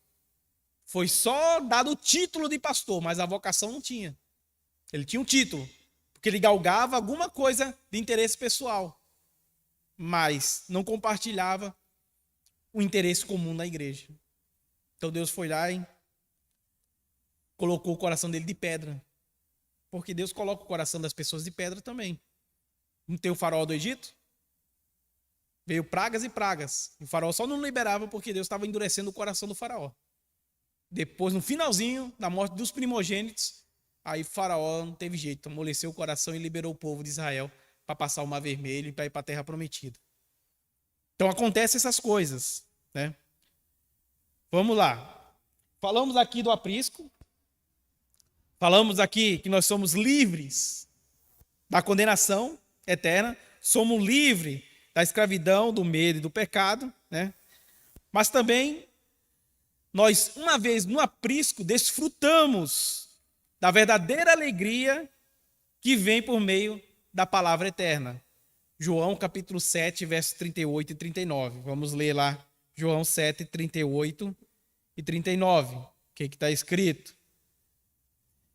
Foi só dado o título de pastor, mas a vocação não tinha. Ele tinha um título, porque ele galgava alguma coisa de interesse pessoal, mas não compartilhava o interesse comum na igreja. Então Deus foi lá e colocou o coração dele de pedra, porque Deus coloca o coração das pessoas de pedra também. Não tem o faraó do Egito? Veio pragas e pragas. O faraó só não liberava porque Deus estava endurecendo o coração do faraó. Depois, no finalzinho, da morte dos primogênitos, aí o faraó não teve jeito, amoleceu o coração e liberou o povo de Israel para passar o Mar Vermelho e para ir para a Terra Prometida. Então acontecem essas coisas, né? Vamos lá. Falamos aqui do aprisco. Falamos aqui que nós somos livres da condenação eterna. Somos livres da escravidão, do medo e do pecado, né? Mas também nós, uma vez no aprisco, desfrutamos da verdadeira alegria que vem por meio da palavra eterna. João capítulo 7, versos 38 e 39. Vamos ler lá, João 7, 38 e 39. O que está escrito?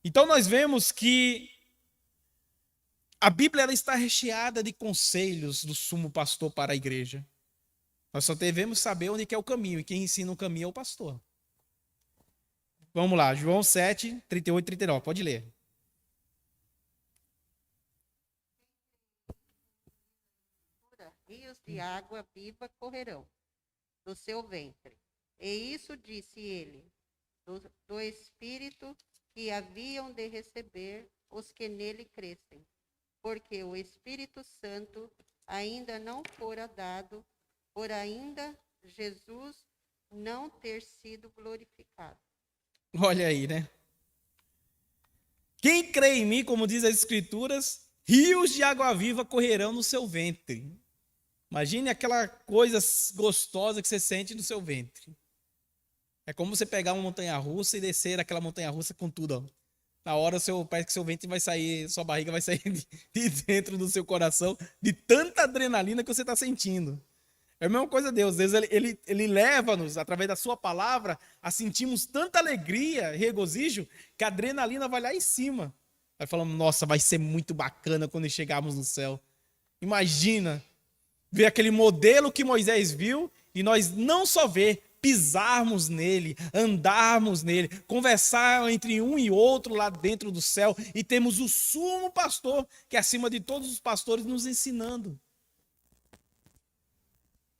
Então nós vemos que a Bíblia ela está recheada de conselhos do sumo pastor para a igreja. Nós só devemos saber onde é o caminho, e quem ensina o caminho é o pastor. Vamos lá, João 7, 38 e 39, pode ler. Rios de água viva correrão do seu ventre. E isso disse ele, do Espírito que haviam de receber os que nele crescem, porque o Espírito Santo ainda não fora dado, por ainda Jesus não ter sido glorificado. Olha aí, né? Quem crê em mim, como diz as Escrituras, rios de água viva correrão no seu ventre. Imagine aquela coisa gostosa que você sente no seu ventre. É como você pegar uma montanha-russa e descer aquela montanha-russa com tudo, ó. Na hora, parece que seu ventre vai sair, sua barriga vai sair de dentro do seu coração, de tanta adrenalina que você está sentindo. É a mesma coisa Deus. Deus ele leva-nos, através da sua palavra, a sentirmos tanta alegria, regozijo, que a adrenalina vai lá em cima. Vai falando, nossa, vai ser muito bacana quando chegarmos no céu. Imagina ver aquele modelo que Moisés viu e nós não só ver, pisarmos nele, andarmos nele, conversar entre um e outro lá dentro do céu e temos o sumo pastor, que é acima de todos os pastores, nos ensinando.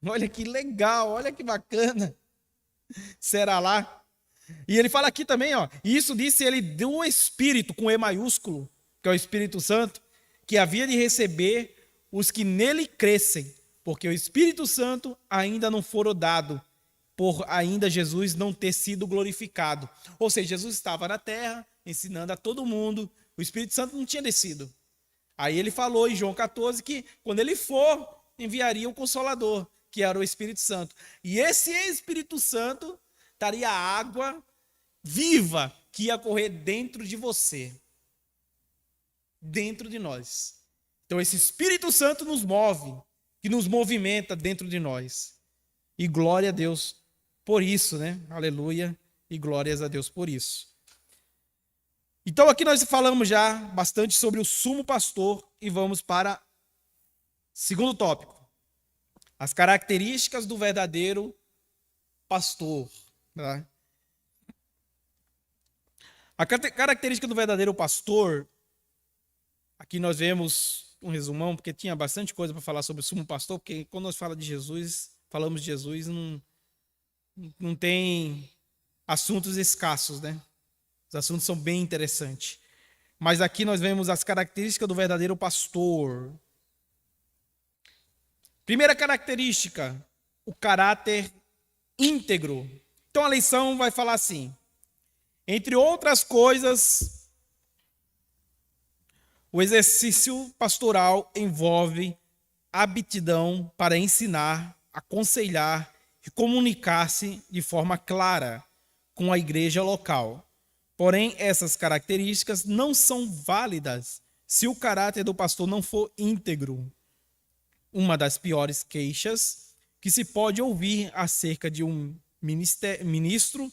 Olha que legal, olha que bacana. Será lá? E ele fala aqui também, ó, isso disse ele do Espírito, com E maiúsculo, que é o Espírito Santo, que havia de receber os que nele crescem, porque o Espírito Santo ainda não fora dado, por ainda Jesus não ter sido glorificado. Ou seja, Jesus estava na terra, ensinando a todo mundo, o Espírito Santo não tinha descido. Aí ele falou em João 14 que quando ele for, enviaria o Consolador, que era o Espírito Santo. E esse Espírito Santo daria água viva que ia correr dentro de você, dentro de nós. Então esse Espírito Santo nos move, que nos movimenta dentro de nós. E glória a Deus por isso, né? Aleluia, e glórias a Deus por isso. Então aqui nós falamos já bastante sobre o sumo pastor e vamos para segundo tópico. As características do verdadeiro pastor. Tá? A característica do verdadeiro pastor, aqui nós vemos um resumão, porque tinha bastante coisa para falar sobre o sumo pastor, porque quando nós falamos de Jesus, não tem assuntos escassos, né? Os assuntos são bem interessantes. Mas aqui nós vemos as características do verdadeiro pastor. Primeira característica, o caráter íntegro. Então a lição vai falar assim: entre outras coisas, o exercício pastoral envolve aptidão para ensinar, aconselhar e comunicar-se de forma clara com a igreja local. Porém, essas características não são válidas se o caráter do pastor não for íntegro. Uma das piores queixas que se pode ouvir acerca de um ministro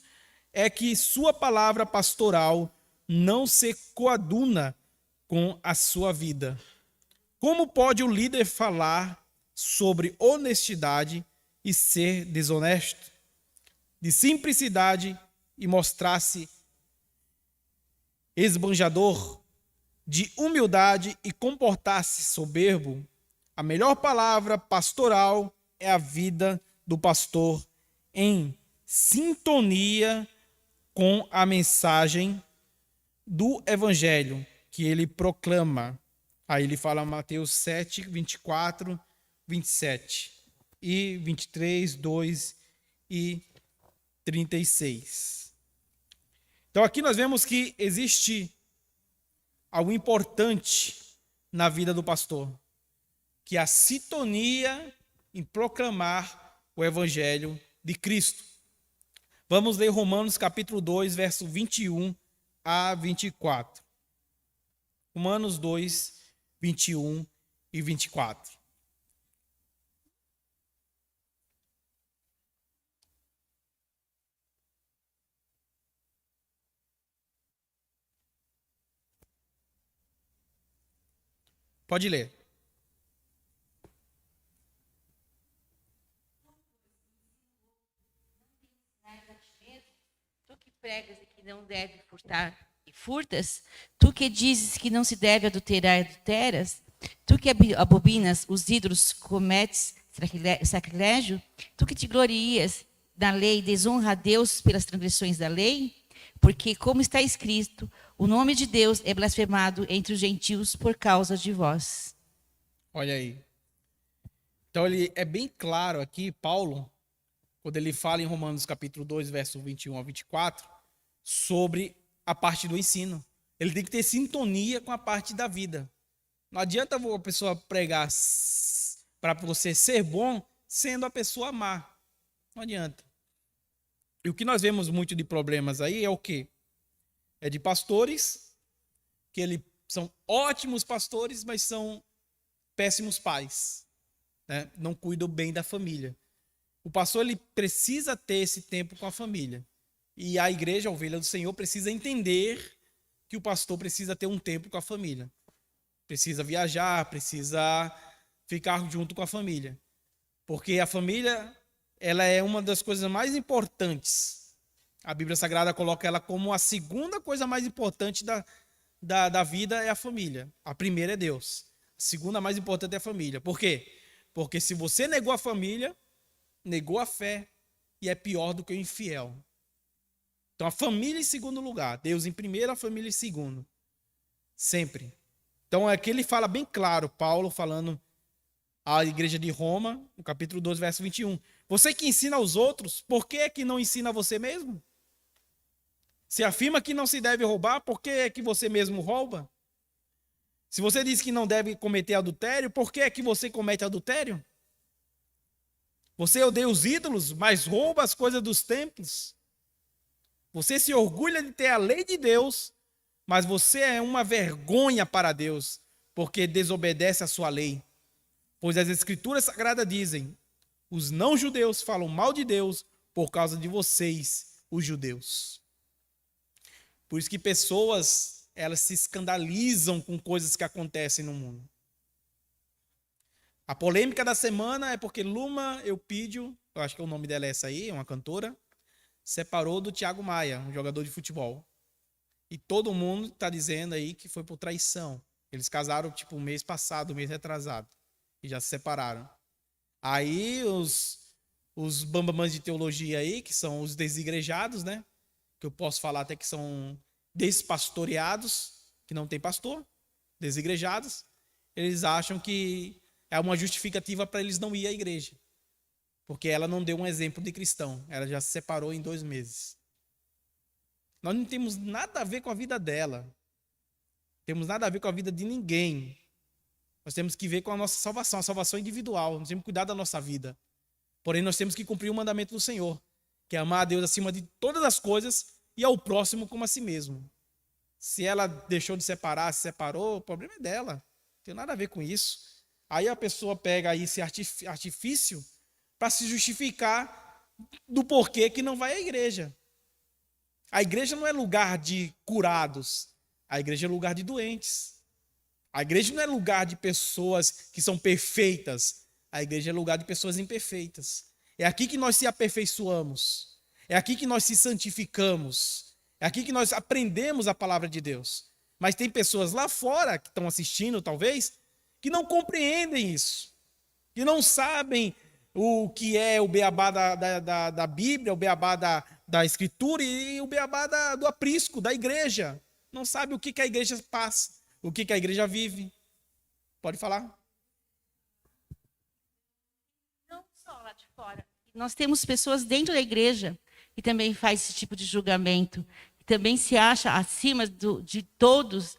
é que sua palavra pastoral não se coaduna com a sua vida. Como pode o líder falar sobre honestidade e ser desonesto, de simplicidade e mostrar-se esbanjador, de humildade e comportar-se soberbo? A melhor palavra pastoral é a vida do pastor em sintonia com a mensagem do evangelho que ele proclama. Aí ele fala Mateus 7, 24, 27 e 23, 2 e 36. Então aqui nós vemos que existe algo importante na vida do pastor, que é a sintonia em proclamar o evangelho de Cristo. Vamos ler Romanos capítulo 2, verso 21 a 24. Romanos 2, 21 e 24. Pode ler. Tu que pregas e que não deve furtar e furtas, tu que dizes que não se deve adulterar e adulteras, tu que abominas os ídolos, cometes sacrilégio, tu que te glorias na lei, desonra a Deus pelas transgressões da lei, porque, como está escrito, o nome de Deus é blasfemado entre os gentios por causa de vós. Olha aí. Então ele é bem claro aqui, Paulo, quando ele fala em Romanos capítulo 2, verso 21 a 24, sobre a parte do ensino. Ele tem que ter sintonia com a parte da vida. Não adianta a pessoa pregar para você ser bom, sendo a pessoa má. Não adianta. E o que nós vemos muito de problemas aí é o quê? É de pastores, que são ótimos pastores, mas são péssimos pais, né? Não cuidam bem da família. O pastor ele precisa ter esse tempo com a família. E a igreja, a ovelha do Senhor, precisa entender que o pastor precisa ter um tempo com a família. Precisa viajar, precisa ficar junto com a família. Porque a família, ela é uma das coisas mais importantes. A Bíblia Sagrada coloca ela como a segunda coisa mais importante da vida é a família. A primeira é Deus. A segunda mais importante é a família. Por quê? Porque se você negou a família, negou a fé e é pior do que o infiel. Então a família em segundo lugar. Deus em primeiro, a família em segundo. Sempre. Então aqui ele fala bem claro, Paulo falando à igreja de Roma, no capítulo 12, verso 21. Você que ensina aos outros, por que é que não ensina a você mesmo? Se afirma que não se deve roubar, por que é que você mesmo rouba? Se você diz que não deve cometer adultério, por que é que você comete adultério? Você odeia os ídolos, mas rouba as coisas dos templos. Você se orgulha de ter a lei de Deus, mas você é uma vergonha para Deus, porque desobedece a sua lei. Pois as Escrituras Sagradas dizem: os não-judeus falam mal de Deus por causa de vocês, os judeus. Por isso que pessoas, elas se escandalizam com coisas que acontecem no mundo. A polêmica da semana é porque Luma Eupídio, eu acho que o nome dela é essa aí, é uma cantora, separou do Thiago Maia, um jogador de futebol. E todo mundo está dizendo aí que foi por traição. Eles casaram tipo mês passado, mês retrasado, e já se separaram. Aí os bambamãs de teologia aí, que são os desigrejados, né? Que eu posso falar até que são despastoreados, que não tem pastor, desigrejados, eles acham que é uma justificativa para eles não ir à igreja. Porque ela não deu um exemplo de cristão. Ela já se separou em 2 meses. Nós não temos nada a ver com a vida dela. Não temos nada a ver com a vida de ninguém. Nós temos que ver com a nossa salvação, a salvação individual. Nós temos que cuidar da nossa vida. Porém, nós temos que cumprir o mandamento do Senhor, que é amar a Deus acima de todas as coisas e ao próximo como a si mesmo. Se ela deixou de separar, se separou, o problema é dela. Não tem nada a ver com isso. Aí a pessoa pega aí esse artifício para se justificar do porquê que não vai à igreja. A igreja não é lugar de curados. A igreja é lugar de doentes. A igreja não é lugar de pessoas que são perfeitas. A igreja é lugar de pessoas imperfeitas. É aqui que nós se aperfeiçoamos. É aqui que nós se santificamos. É aqui que nós aprendemos a palavra de Deus. Mas tem pessoas lá fora que estão assistindo, talvez, que não compreendem isso. Que não sabem o que é o beabá da Bíblia, o beabá da Escritura e o beabá do aprisco, da igreja. Não sabe o que a igreja passa, o que a igreja vive. Pode falar? Não só lá de fora. Nós temos pessoas dentro da igreja que também faz esse tipo de julgamento, que também se acha acima de todos,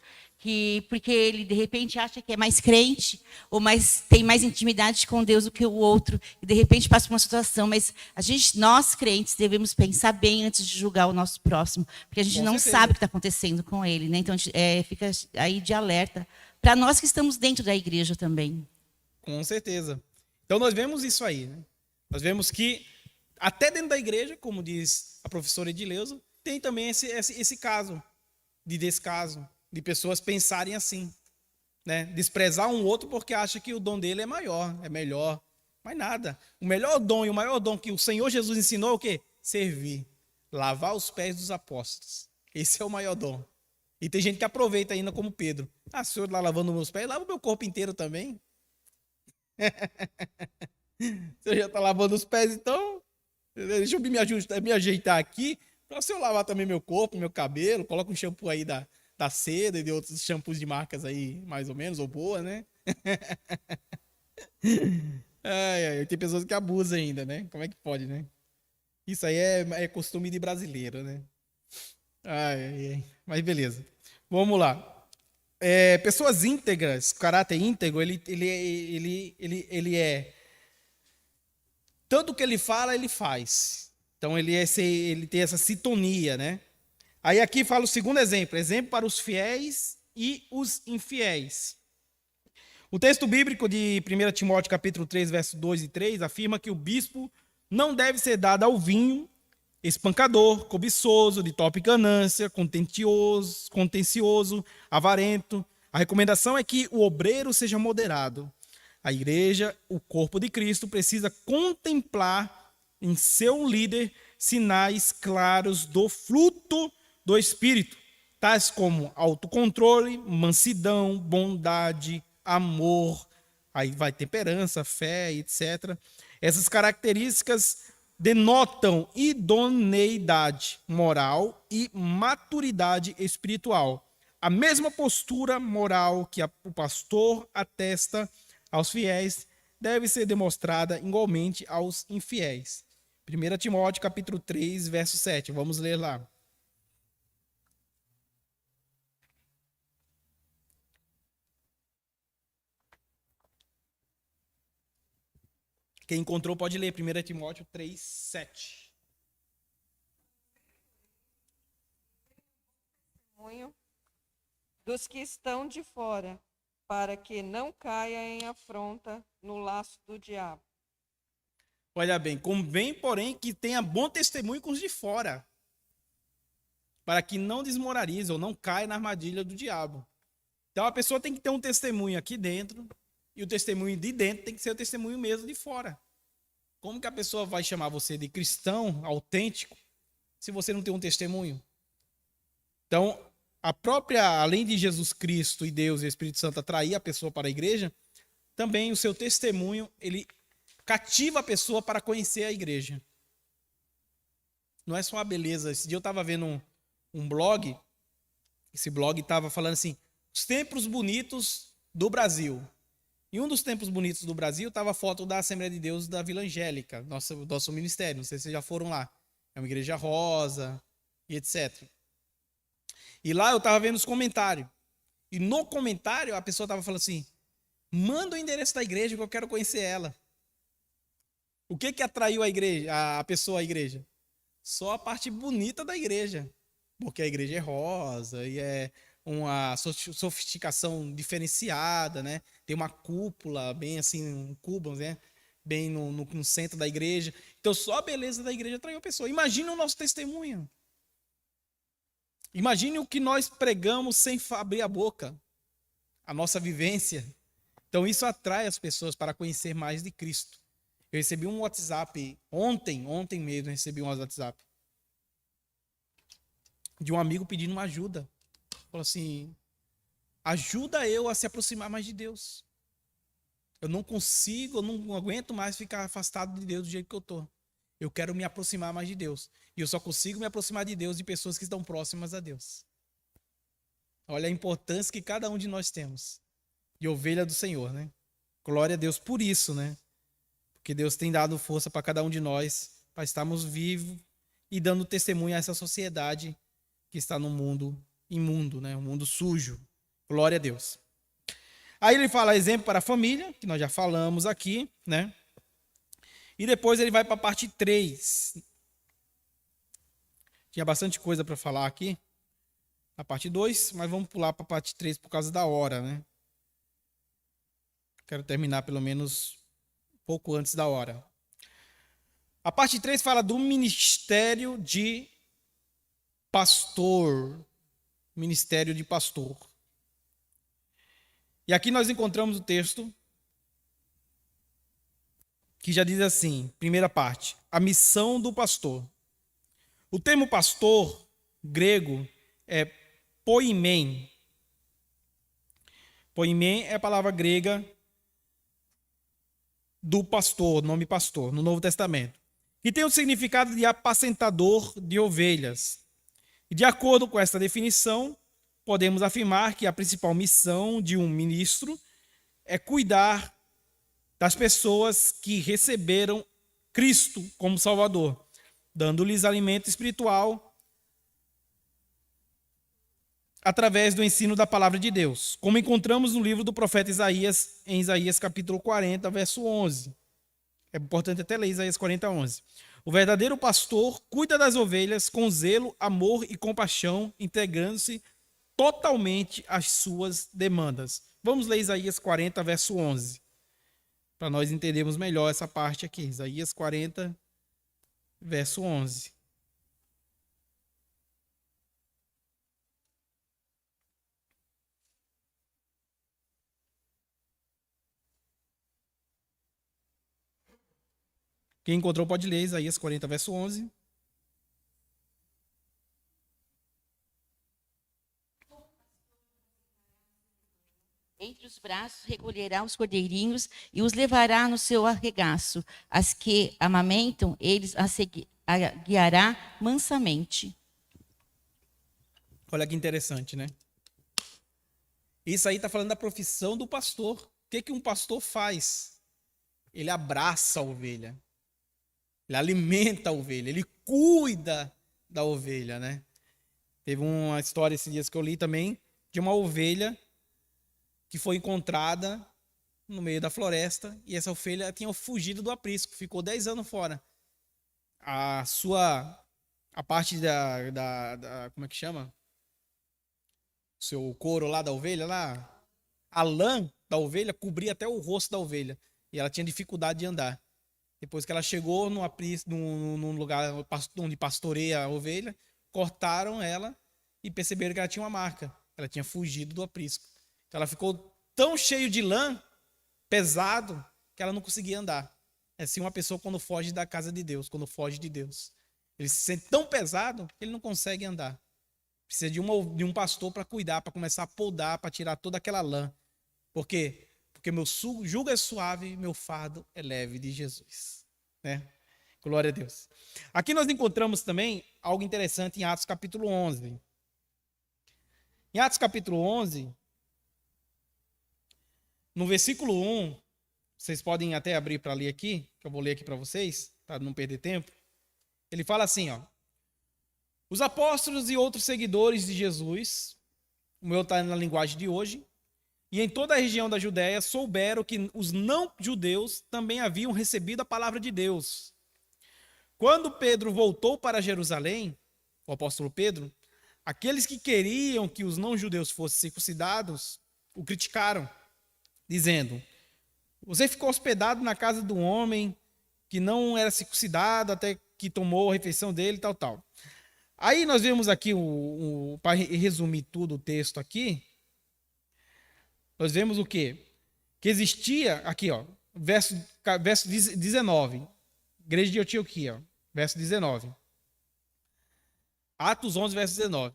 porque ele de repente acha que é mais crente ou tem mais intimidade com Deus do que o outro e de repente passa por uma situação, mas nós crentes devemos pensar bem antes de julgar o nosso próximo, porque a gente não sabe o que está acontecendo com ele, né? Então a gente, fica aí de alerta para nós que estamos dentro da igreja também. Com certeza. Então nós vemos isso aí, né? Nós vemos que até dentro da igreja, como diz a professora Edileuza, tem também esse caso de descaso, de pessoas pensarem assim, né? Desprezar um outro porque acha que o dom dele é maior, é melhor. Mas nada. O melhor dom e o maior dom que o Senhor Jesus ensinou é o quê? Servir. Lavar os pés dos apóstolos. Esse é o maior dom. E tem gente que aproveita ainda como Pedro. Ah, o senhor lá lavando meus pés, lava o meu corpo inteiro também. O senhor já está lavando os pés, então deixa eu me ajeitar aqui para o senhor lavar também meu corpo, meu cabelo. Coloca um shampoo aí da Seda e de outros shampoos de marcas aí, mais ou menos, ou boa, né? Tem pessoas que abusam ainda, né? Como é que pode, né? Isso aí é costume de brasileiro, né? Mas beleza. Vamos lá. Pessoas íntegras, caráter íntegro, ele é... Tanto que ele fala, ele faz. Então ele tem essa sintonia, né? Aí aqui fala o segundo exemplo para os fiéis e os infiéis. O texto bíblico de 1 Timóteo capítulo 3, versos 2 e 3, afirma que o bispo não deve ser dado ao vinho, espancador, cobiçoso, de torpe ganância, contencioso, avarento. A recomendação é que o obreiro seja moderado. A igreja, o corpo de Cristo, precisa contemplar em seu líder sinais claros do fruto do Espírito, tais como autocontrole, mansidão, bondade, amor, aí vai temperança, fé, etc. Essas características denotam idoneidade moral e maturidade espiritual. A mesma postura moral que o pastor atesta aos fiéis deve ser demonstrada igualmente aos infiéis. 1 Timóteo capítulo 3, verso 7. Vamos ler lá. Quem encontrou pode ler 1 Timóteo 3, 7. Testemunho dos que estão de fora, para que não caia em afronta no laço do diabo. Olha bem, convém, porém, que tenha bom testemunho com os de fora, para que não desmoralize ou não caia na armadilha do diabo. Então a pessoa tem que ter um testemunho aqui dentro, e o testemunho de dentro tem que ser o testemunho mesmo de fora. Como que a pessoa vai chamar você de cristão autêntico se você não tem um testemunho? Então, além de Jesus Cristo e Deus e o Espírito Santo atrair a pessoa para a igreja, também o seu testemunho, ele cativa a pessoa para conhecer a igreja. Não é só a beleza. Esse dia eu estava vendo um blog, esse blog estava falando assim, os templos bonitos do Brasil. E um dos templos bonitos do Brasil estava a foto da Assembleia de Deus da Vila Angélica, nosso ministério. Não sei se vocês já foram lá. É uma igreja rosa e etc. E lá eu estava vendo os comentários. E no comentário a pessoa estava falando assim, manda o endereço da igreja que eu quero conhecer ela. O que atraiu a igreja, a pessoa à igreja? Só a parte bonita da igreja. Porque a igreja é rosa e é uma sofisticação diferenciada, né? Tem uma cúpula, bem assim, um cubo, né? Bem no centro da igreja. Então, só a beleza da igreja atraiu a pessoa. Imagine o nosso testemunho. Imagine o que nós pregamos sem abrir a boca. A nossa vivência. Então, isso atrai as pessoas para conhecer mais de Cristo. Eu recebi um WhatsApp ontem mesmo, recebi um WhatsApp de um amigo pedindo uma ajuda. Falou assim, ajuda eu a se aproximar mais de Deus. Eu não consigo, eu não aguento mais ficar afastado de Deus do jeito que eu estou. Eu quero me aproximar mais de Deus. E eu só consigo me aproximar de Deus de pessoas que estão próximas a Deus. Olha a importância que cada um de nós temos. De ovelha do Senhor, né? Glória a Deus por isso, né? Porque Deus tem dado força para cada um de nós, para estarmos vivos e dando testemunho a essa sociedade que está no mundo imundo, né? Um mundo sujo. Glória a Deus. Aí ele fala exemplo para a família, que nós já falamos aqui, né? E depois ele vai para a parte 3. Tinha bastante coisa para falar aqui. A parte 2, mas vamos pular para a parte 3 por causa da hora, né? Quero terminar pelo menos um pouco antes da hora. A parte 3 fala do ministério de pastor. Ministério de pastor. E aqui nós encontramos o texto que já diz assim, primeira parte, a missão do pastor. O termo pastor, grego, é poimen. Poimen é a palavra grega do pastor, nome pastor, no Novo Testamento, que tem o significado de apacentador de ovelhas. E de acordo com esta definição, podemos afirmar que a principal missão de um ministro é cuidar das pessoas que receberam Cristo como Salvador, dando-lhes alimento espiritual através do ensino da palavra de Deus, como encontramos no livro do profeta Isaías, em Isaías capítulo 40, verso 11. É importante até ler Isaías 40, 11. O verdadeiro pastor cuida das ovelhas com zelo, amor e compaixão, entregando-se totalmente às suas demandas. Vamos ler Isaías 40, verso 11, para nós entendermos melhor essa parte aqui. Isaías 40, verso 11. Quem encontrou pode ler Isaías 40, verso 11. Entre os braços recolherá os cordeirinhos e os levará no seu arregaço. As que amamentam, eles a guiará mansamente. Olha que interessante, né? Isso aí está falando da profissão do pastor. O que um pastor faz? ele abraça a ovelha. Ele alimenta a ovelha, ele cuida da ovelha, né? Teve uma história esses dias que eu li também de uma ovelha que foi encontrada no meio da floresta e essa ovelha tinha fugido do aprisco, ficou 10 anos fora. A parte como é que chama? O seu couro lá da ovelha, lá, a lã da ovelha cobria até o rosto da ovelha e ela tinha dificuldade de andar. Depois que ela chegou num lugar onde pastoreia a ovelha, cortaram ela e perceberam que ela tinha uma marca. Ela tinha fugido do aprisco. Então ela ficou tão cheia de lã, pesado, que ela não conseguia andar. É assim uma pessoa quando foge da casa de Deus, quando foge de Deus. Ele se sente tão pesado que ele não consegue andar. Precisa de um pastor para cuidar, para começar a podar, para tirar toda aquela lã. Por quê? Porque meu jugo é suave, meu fardo é leve, de Jesus. Né? Glória a Deus. Aqui nós encontramos também algo interessante em Atos capítulo 11. Em Atos capítulo 11, no versículo 1, vocês podem até abrir para ler aqui, que eu vou ler aqui para vocês, para não perder tempo. Ele fala assim, ó. Os apóstolos e outros seguidores de Jesus, o meu está na linguagem de hoje, e em toda a região da Judéia souberam que os não-judeus também haviam recebido a palavra de Deus. Quando Pedro voltou para Jerusalém, o apóstolo Pedro, aqueles que queriam que os não-judeus fossem circuncidados o criticaram, dizendo: você ficou hospedado na casa de um homem que não era circuncidado até que tomou a refeição dele, tal. Aí nós vemos aqui, para resumir tudo o texto aqui, nós vemos o quê? Que existia, aqui, ó, verso 19, igreja de Antioquia, verso 19. Atos 11, verso 19.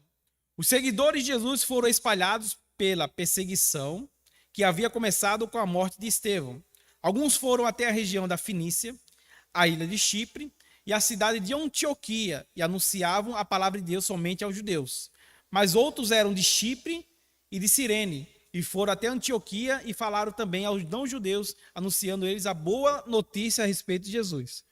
Os seguidores de Jesus foram espalhados pela perseguição que havia começado com a morte de Estevão. Alguns foram até a região da Finícia, a ilha de Chipre e a cidade de Antioquia e anunciavam a palavra de Deus somente aos judeus. Mas outros eram de Chipre e de Cirene e foram até Antioquia e falaram também aos não-judeus, anunciando eles a boa notícia a respeito de Jesus.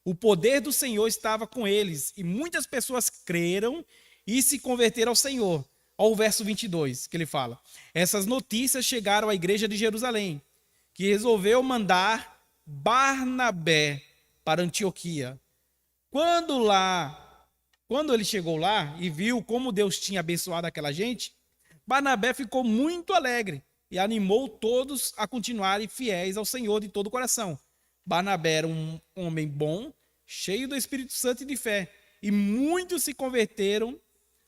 O poder do Senhor estava com eles e muitas pessoas creram e se converteram ao Senhor. Olha o verso 22 que ele fala. Essas notícias chegaram à igreja de Jerusalém, que resolveu mandar Barnabé para Antioquia. Quando ele chegou lá e viu como Deus tinha abençoado aquela gente, Barnabé ficou muito alegre e animou todos a continuarem fiéis ao Senhor de todo o coração. Barnabé era um homem bom, cheio do Espírito Santo e de fé, e muitos se converteram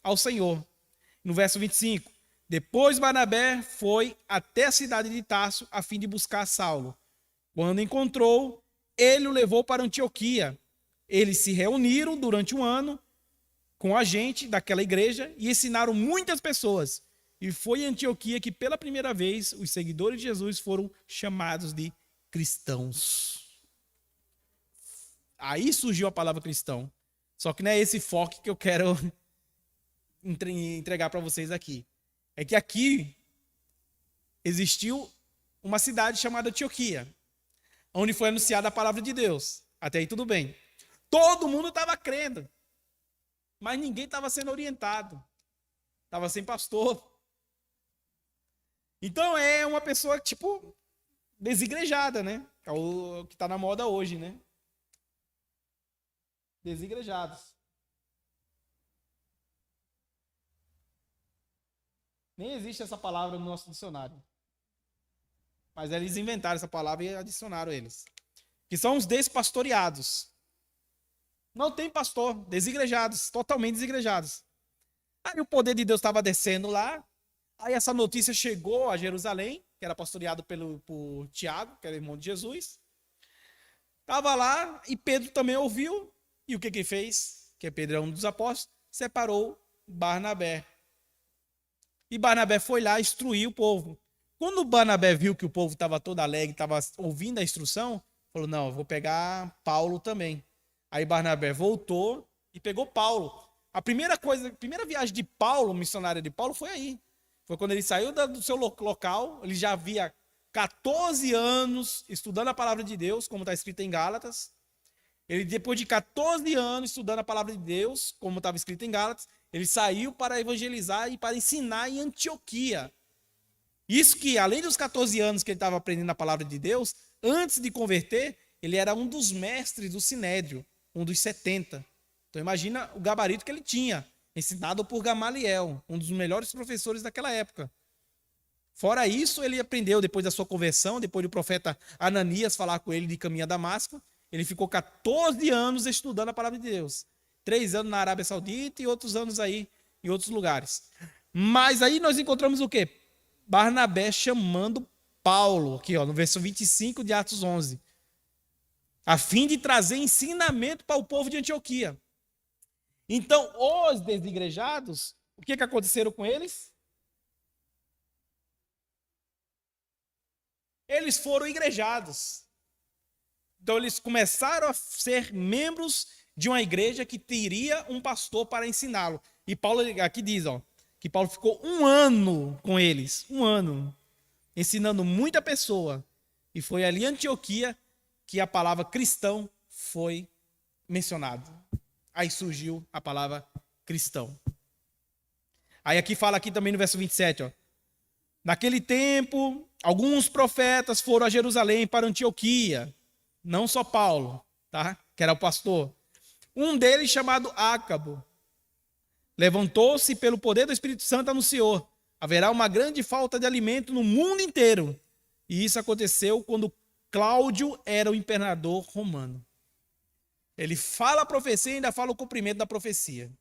ao Senhor. No verso 25, depois Barnabé foi até a cidade de Tarso a fim de buscar Saulo. Quando encontrou, ele o levou para Antioquia. Eles se reuniram durante um ano com a gente daquela igreja e ensinaram muitas pessoas. E foi em Antioquia que pela primeira vez os seguidores de Jesus foram chamados de cristãos. Aí surgiu a palavra cristão. Só que não é esse foco que eu quero entregar para vocês aqui. É que aqui existiu uma cidade chamada Antioquia, onde foi anunciada a palavra de Deus. Até aí tudo bem. Todo mundo estava crendo, mas ninguém estava sendo orientado. Estava sem pastor. Então é uma pessoa, tipo, desigrejada, né? É o que está na moda hoje, né? Desigrejados. Nem existe essa palavra no nosso dicionário. Mas eles inventaram essa palavra e adicionaram eles. Que são os despastoreados. Não tem pastor, desigrejados, totalmente desigrejados. Aí o poder de Deus estava descendo lá. Aí essa notícia chegou a Jerusalém, que era pastoreado por Tiago, que era irmão de Jesus. Estava lá e Pedro também ouviu. E o que ele fez? Que Pedro é um dos apóstolos, separou Barnabé. E Barnabé foi lá instruir o povo. Quando Barnabé viu que o povo estava todo alegre, estava ouvindo a instrução, falou, não, eu vou pegar Paulo também. Aí Barnabé voltou e pegou Paulo. A primeira viagem de Paulo, missionária de Paulo, foi aí. Foi quando ele saiu do seu local, ele já havia 14 anos estudando a palavra de Deus, como está escrito em Gálatas. Ele, depois de 14 anos estudando a palavra de Deus, como estava escrito em Gálatas, ele saiu para evangelizar e para ensinar em Antioquia. Isso que, além dos 14 anos que ele estava aprendendo a palavra de Deus, antes de converter, ele era um dos mestres do Sinédrio, um dos 70. Então imagina o gabarito que ele tinha, ensinado por Gamaliel, um dos melhores professores daquela época. Fora isso, ele aprendeu depois da sua conversão, depois do profeta Ananias falar com ele de caminho a Damasco, ele ficou 14 anos estudando a palavra de Deus. 3 anos na Arábia Saudita e outros anos aí em outros lugares. Mas aí nós encontramos o quê? Barnabé chamando Paulo, aqui ó, no verso 25 de Atos 11, a fim de trazer ensinamento para o povo de Antioquia. Então, os desigrejados, o que aconteceram com eles? Eles foram igrejados. Então, eles começaram a ser membros de uma igreja que teria um pastor para ensiná-lo. E Paulo aqui diz, ó, que Paulo ficou 1 ano com eles, 1 ano, ensinando muita pessoa. E foi ali em Antioquia que a palavra cristão foi mencionada. Aí surgiu a palavra cristão. Aí aqui fala aqui também no verso 27, ó. Naquele tempo, alguns profetas foram a Jerusalém para Antioquia. Não só Paulo, tá? Que era o pastor. Um deles, chamado Ácabo, levantou-se pelo poder do Espírito Santo, anunciou: haverá uma grande falta de alimento no mundo inteiro. E isso aconteceu quando Cláudio era o imperador romano. Ele fala a profecia e ainda fala o cumprimento da profecia.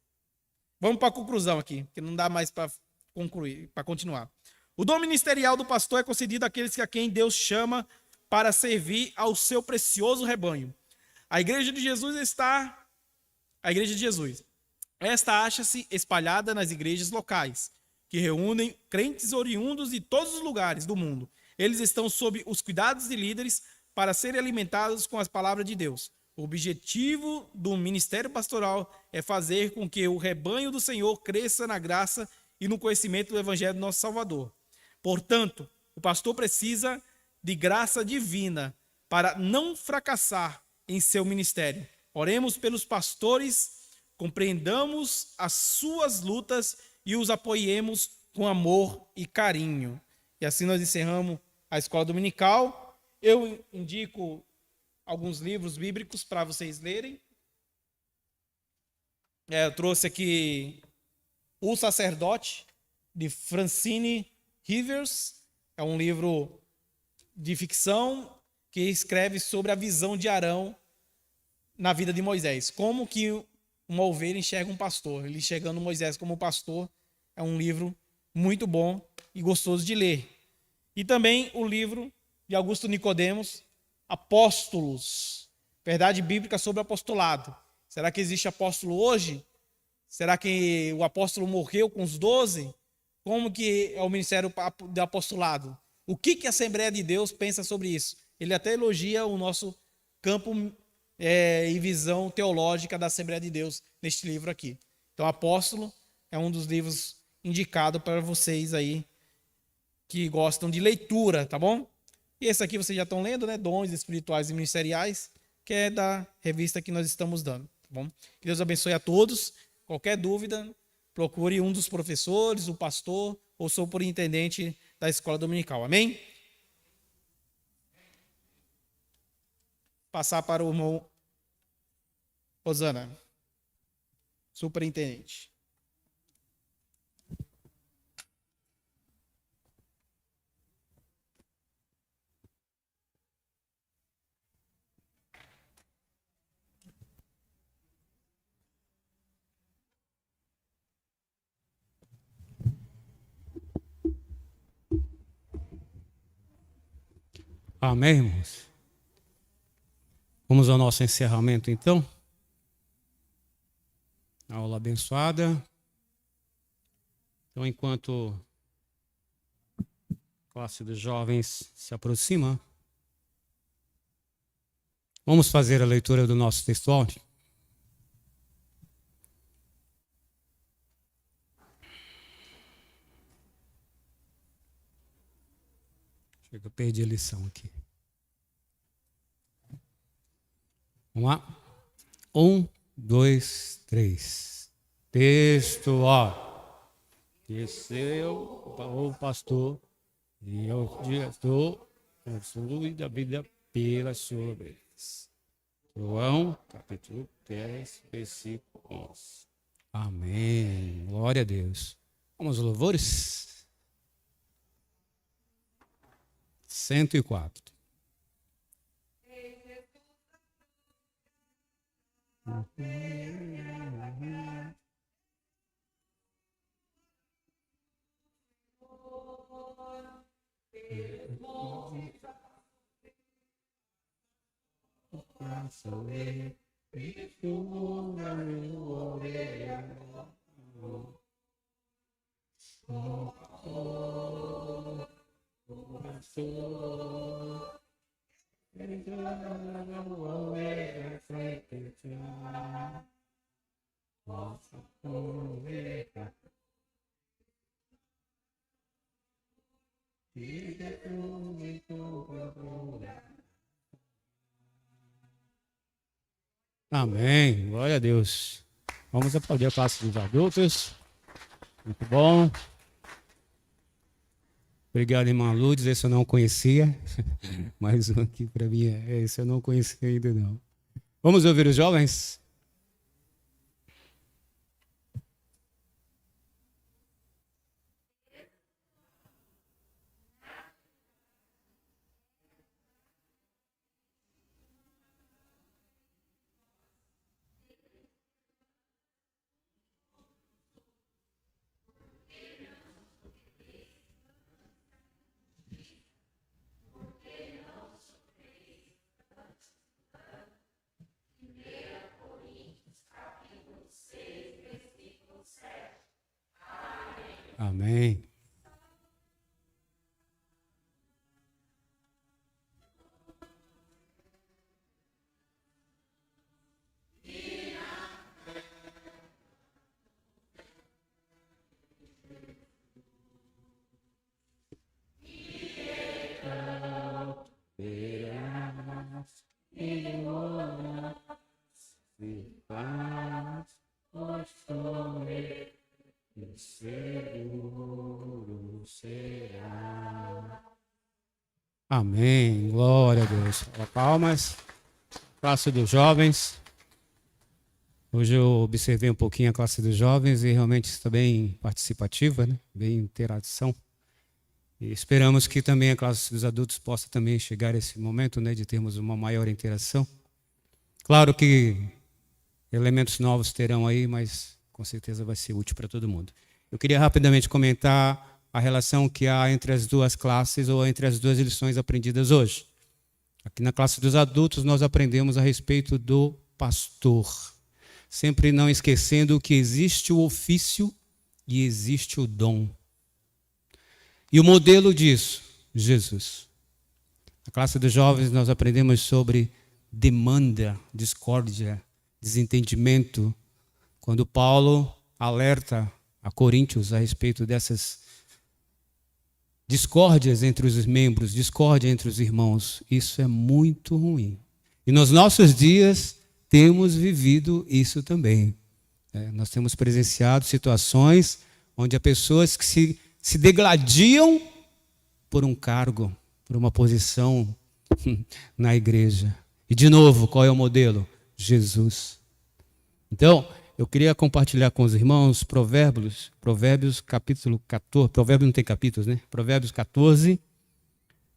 Vamos para a conclusão aqui, que não dá mais para concluir, para continuar. O dom ministerial do pastor é concedido àqueles a quem Deus chama para servir ao seu precioso rebanho. A igreja de Jesus está... A igreja de Jesus. Esta acha-se espalhada nas igrejas locais, que reúnem crentes oriundos de todos os lugares do mundo. Eles estão sob os cuidados de líderes para serem alimentados com as palavras de Deus. O objetivo do ministério pastoral é fazer com que o rebanho do Senhor cresça na graça e no conhecimento do Evangelho do nosso Salvador. Portanto, o pastor precisa de graça divina para não fracassar em seu ministério. Oremos pelos pastores, compreendamos as suas lutas e os apoiemos com amor e carinho. E assim nós encerramos a escola dominical. Eu indico alguns livros bíblicos para vocês lerem. Eu trouxe aqui O Sacerdote, de Francine Rivers. É um livro de ficção que escreve sobre a visão de Arão na vida de Moisés. Como que uma ovelha enxerga um pastor. Ele enxergando Moisés como pastor. É um livro muito bom e gostoso de ler. E também o livro de Augusto Nicodemos, Apóstolos, verdade bíblica sobre o apostolado. Será que existe apóstolo hoje? Será que o apóstolo morreu com os 12? Como que é o ministério do apostolado? O que a Assembleia de Deus pensa sobre isso? Ele até elogia o nosso campo e visão teológica da Assembleia de Deus neste livro aqui. Então, Apóstolo é um dos livros indicados para vocês aí que gostam de leitura, tá bom? E esse aqui vocês já estão lendo, né? Dons espirituais e ministeriais, que é da revista que nós estamos dando, tá bom? Que Deus abençoe a todos. Qualquer dúvida, procure um dos professores, o pastor ou o superintendente da escola dominical. Amém? Passar para o irmão Rosana, superintendente. Amém, irmãos? Vamos ao nosso encerramento, então. Aula abençoada. Então, enquanto a classe dos jovens se aproxima, vamos fazer a leitura do nosso texto áudio. Eu perdi a lição aqui. Vamos lá? 1, 2, 3. Texto, ó. Desceu o pastor e eu diretor da vida pela sua vez. João, capítulo 10, versículo 11. Amém. Glória a Deus. Vamos aos louvores? 104. Amém. Glória a Deus. Vamos aplaudir a classe dos adultos. Muito bom. Obrigado, irmã Lourdes. Esse eu não conhecia. Mais um aqui para mim. Esse eu não conhecia ainda não. Vamos ouvir os jovens? Amém. Amém. Glória a Deus. Palmas. Classe dos jovens. Hoje eu observei um pouquinho a classe dos jovens e realmente está bem participativa, né? Bem interação. E esperamos que também a classe dos adultos possa também chegar a esse momento, né, de termos uma maior interação. Claro que elementos novos terão aí, mas com certeza vai ser útil para todo mundo. Eu queria rapidamente comentar a relação que há entre as duas classes ou entre as duas lições aprendidas hoje. Aqui na classe dos adultos nós aprendemos a respeito do pastor, sempre não esquecendo que existe o ofício e existe o dom. E o modelo disso, Jesus. Na classe dos jovens nós aprendemos sobre demanda, discórdia, desentendimento, quando Paulo alerta a Coríntios a respeito dessas discórdias entre os membros, discórdia entre os irmãos. Isso é muito ruim. E nos nossos dias temos vivido isso também. Nós temos presenciado situações onde há pessoas que se degladiam por um cargo, por uma posição na igreja. E de novo, qual é o modelo? Jesus. Então, eu queria compartilhar com os irmãos Provérbios capítulo 14, Provérbios não tem capítulos, né? Provérbios 14,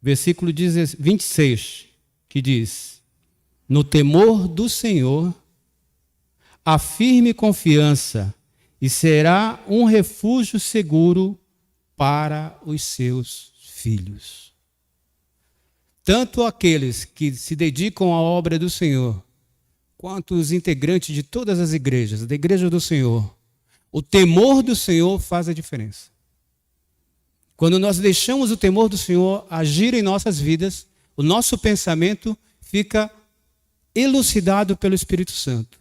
versículo 26, que diz: no temor do Senhor, há firme confiança e será um refúgio seguro para os seus filhos. Tanto aqueles que se dedicam à obra do Senhor, quanto os integrantes de todas as igrejas, da igreja do Senhor, o temor do Senhor faz a diferença. Quando nós deixamos o temor do Senhor agir em nossas vidas, o nosso pensamento fica elucidado pelo Espírito Santo.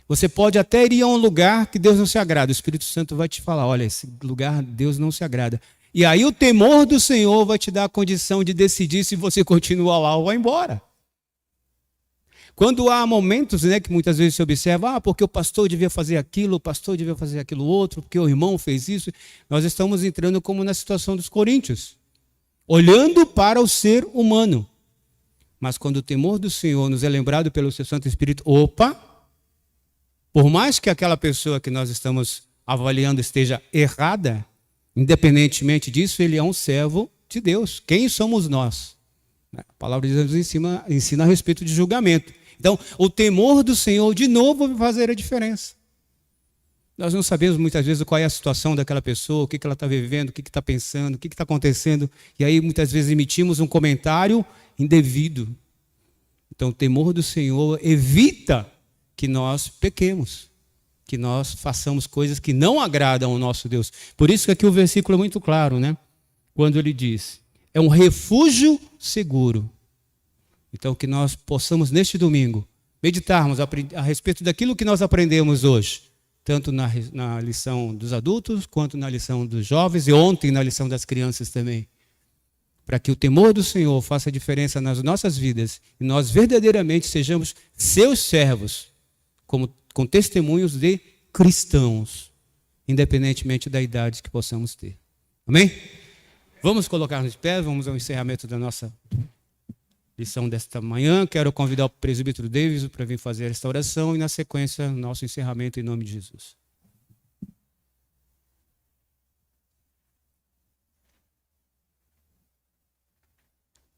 Você pode até ir a um lugar que Deus não se agrada, o Espírito Santo vai te falar: olha, esse lugar Deus não se agrada. E aí o temor do Senhor vai te dar a condição de decidir se você continua lá ou vai embora. Quando há momentos, né, que muitas vezes se observa, porque o pastor devia fazer aquilo, o pastor devia fazer aquilo outro, porque o irmão fez isso, nós estamos entrando como na situação dos coríntios, olhando para o ser humano. Mas quando o temor do Senhor nos é lembrado pelo seu Santo Espírito, opa, por mais que aquela pessoa que nós estamos avaliando esteja errada, independentemente disso, ele é um servo de Deus. Quem somos nós? A palavra de Deus ensina a respeito de julgamento. Então, o temor do Senhor, de novo, vai fazer a diferença. Nós não sabemos muitas vezes qual é a situação daquela pessoa, o que ela está vivendo, o que está pensando, o que está acontecendo. E aí, muitas vezes, emitimos um comentário indevido. Então, o temor do Senhor evita que nós pequemos, que nós façamos coisas que não agradam ao nosso Deus. Por isso que aqui o versículo é muito claro, né? Quando ele diz, é um refúgio seguro. Então, que nós possamos, neste domingo, meditarmos a respeito daquilo que nós aprendemos hoje, tanto na lição dos adultos, quanto na lição dos jovens, e ontem na lição das crianças também. Para que o temor do Senhor faça diferença nas nossas vidas, e nós verdadeiramente sejamos seus servos, com testemunhos de cristãos, independentemente da idade que possamos ter. Amém? Vamos colocar-nos de pé, vamos ao encerramento da nossa lição desta manhã. Quero convidar o presbítero Davis para vir fazer esta oração e, na sequência, nosso encerramento em nome de Jesus.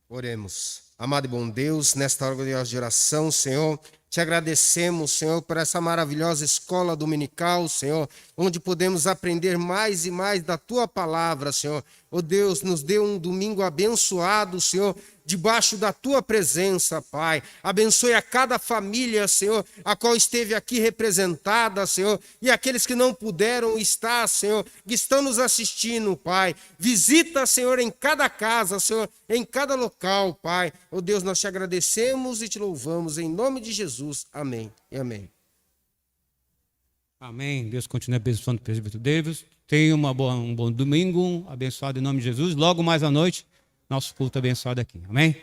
Oremos. Amado e bom Deus, nesta hora de oração, Senhor, te agradecemos, Senhor, por essa maravilhosa escola dominical, Senhor, onde podemos aprender mais e mais da Tua palavra, Senhor. Oh Deus, nos dê um domingo abençoado, Senhor, debaixo da Tua presença, Pai. Abençoe a cada família, Senhor, a qual esteve aqui representada, Senhor, e aqueles que não puderam estar, Senhor, que estão nos assistindo, Pai. Visita, Senhor, em cada casa, Senhor, em cada local, Pai. Oh Deus, nós te agradecemos e te louvamos em nome de Jesus. Amém e amém. Amém. Deus continue abençoando o presbítero Davis. Tenha um bom domingo, abençoado em nome de Jesus. Logo mais à noite, nosso culto abençoado aqui. Amém?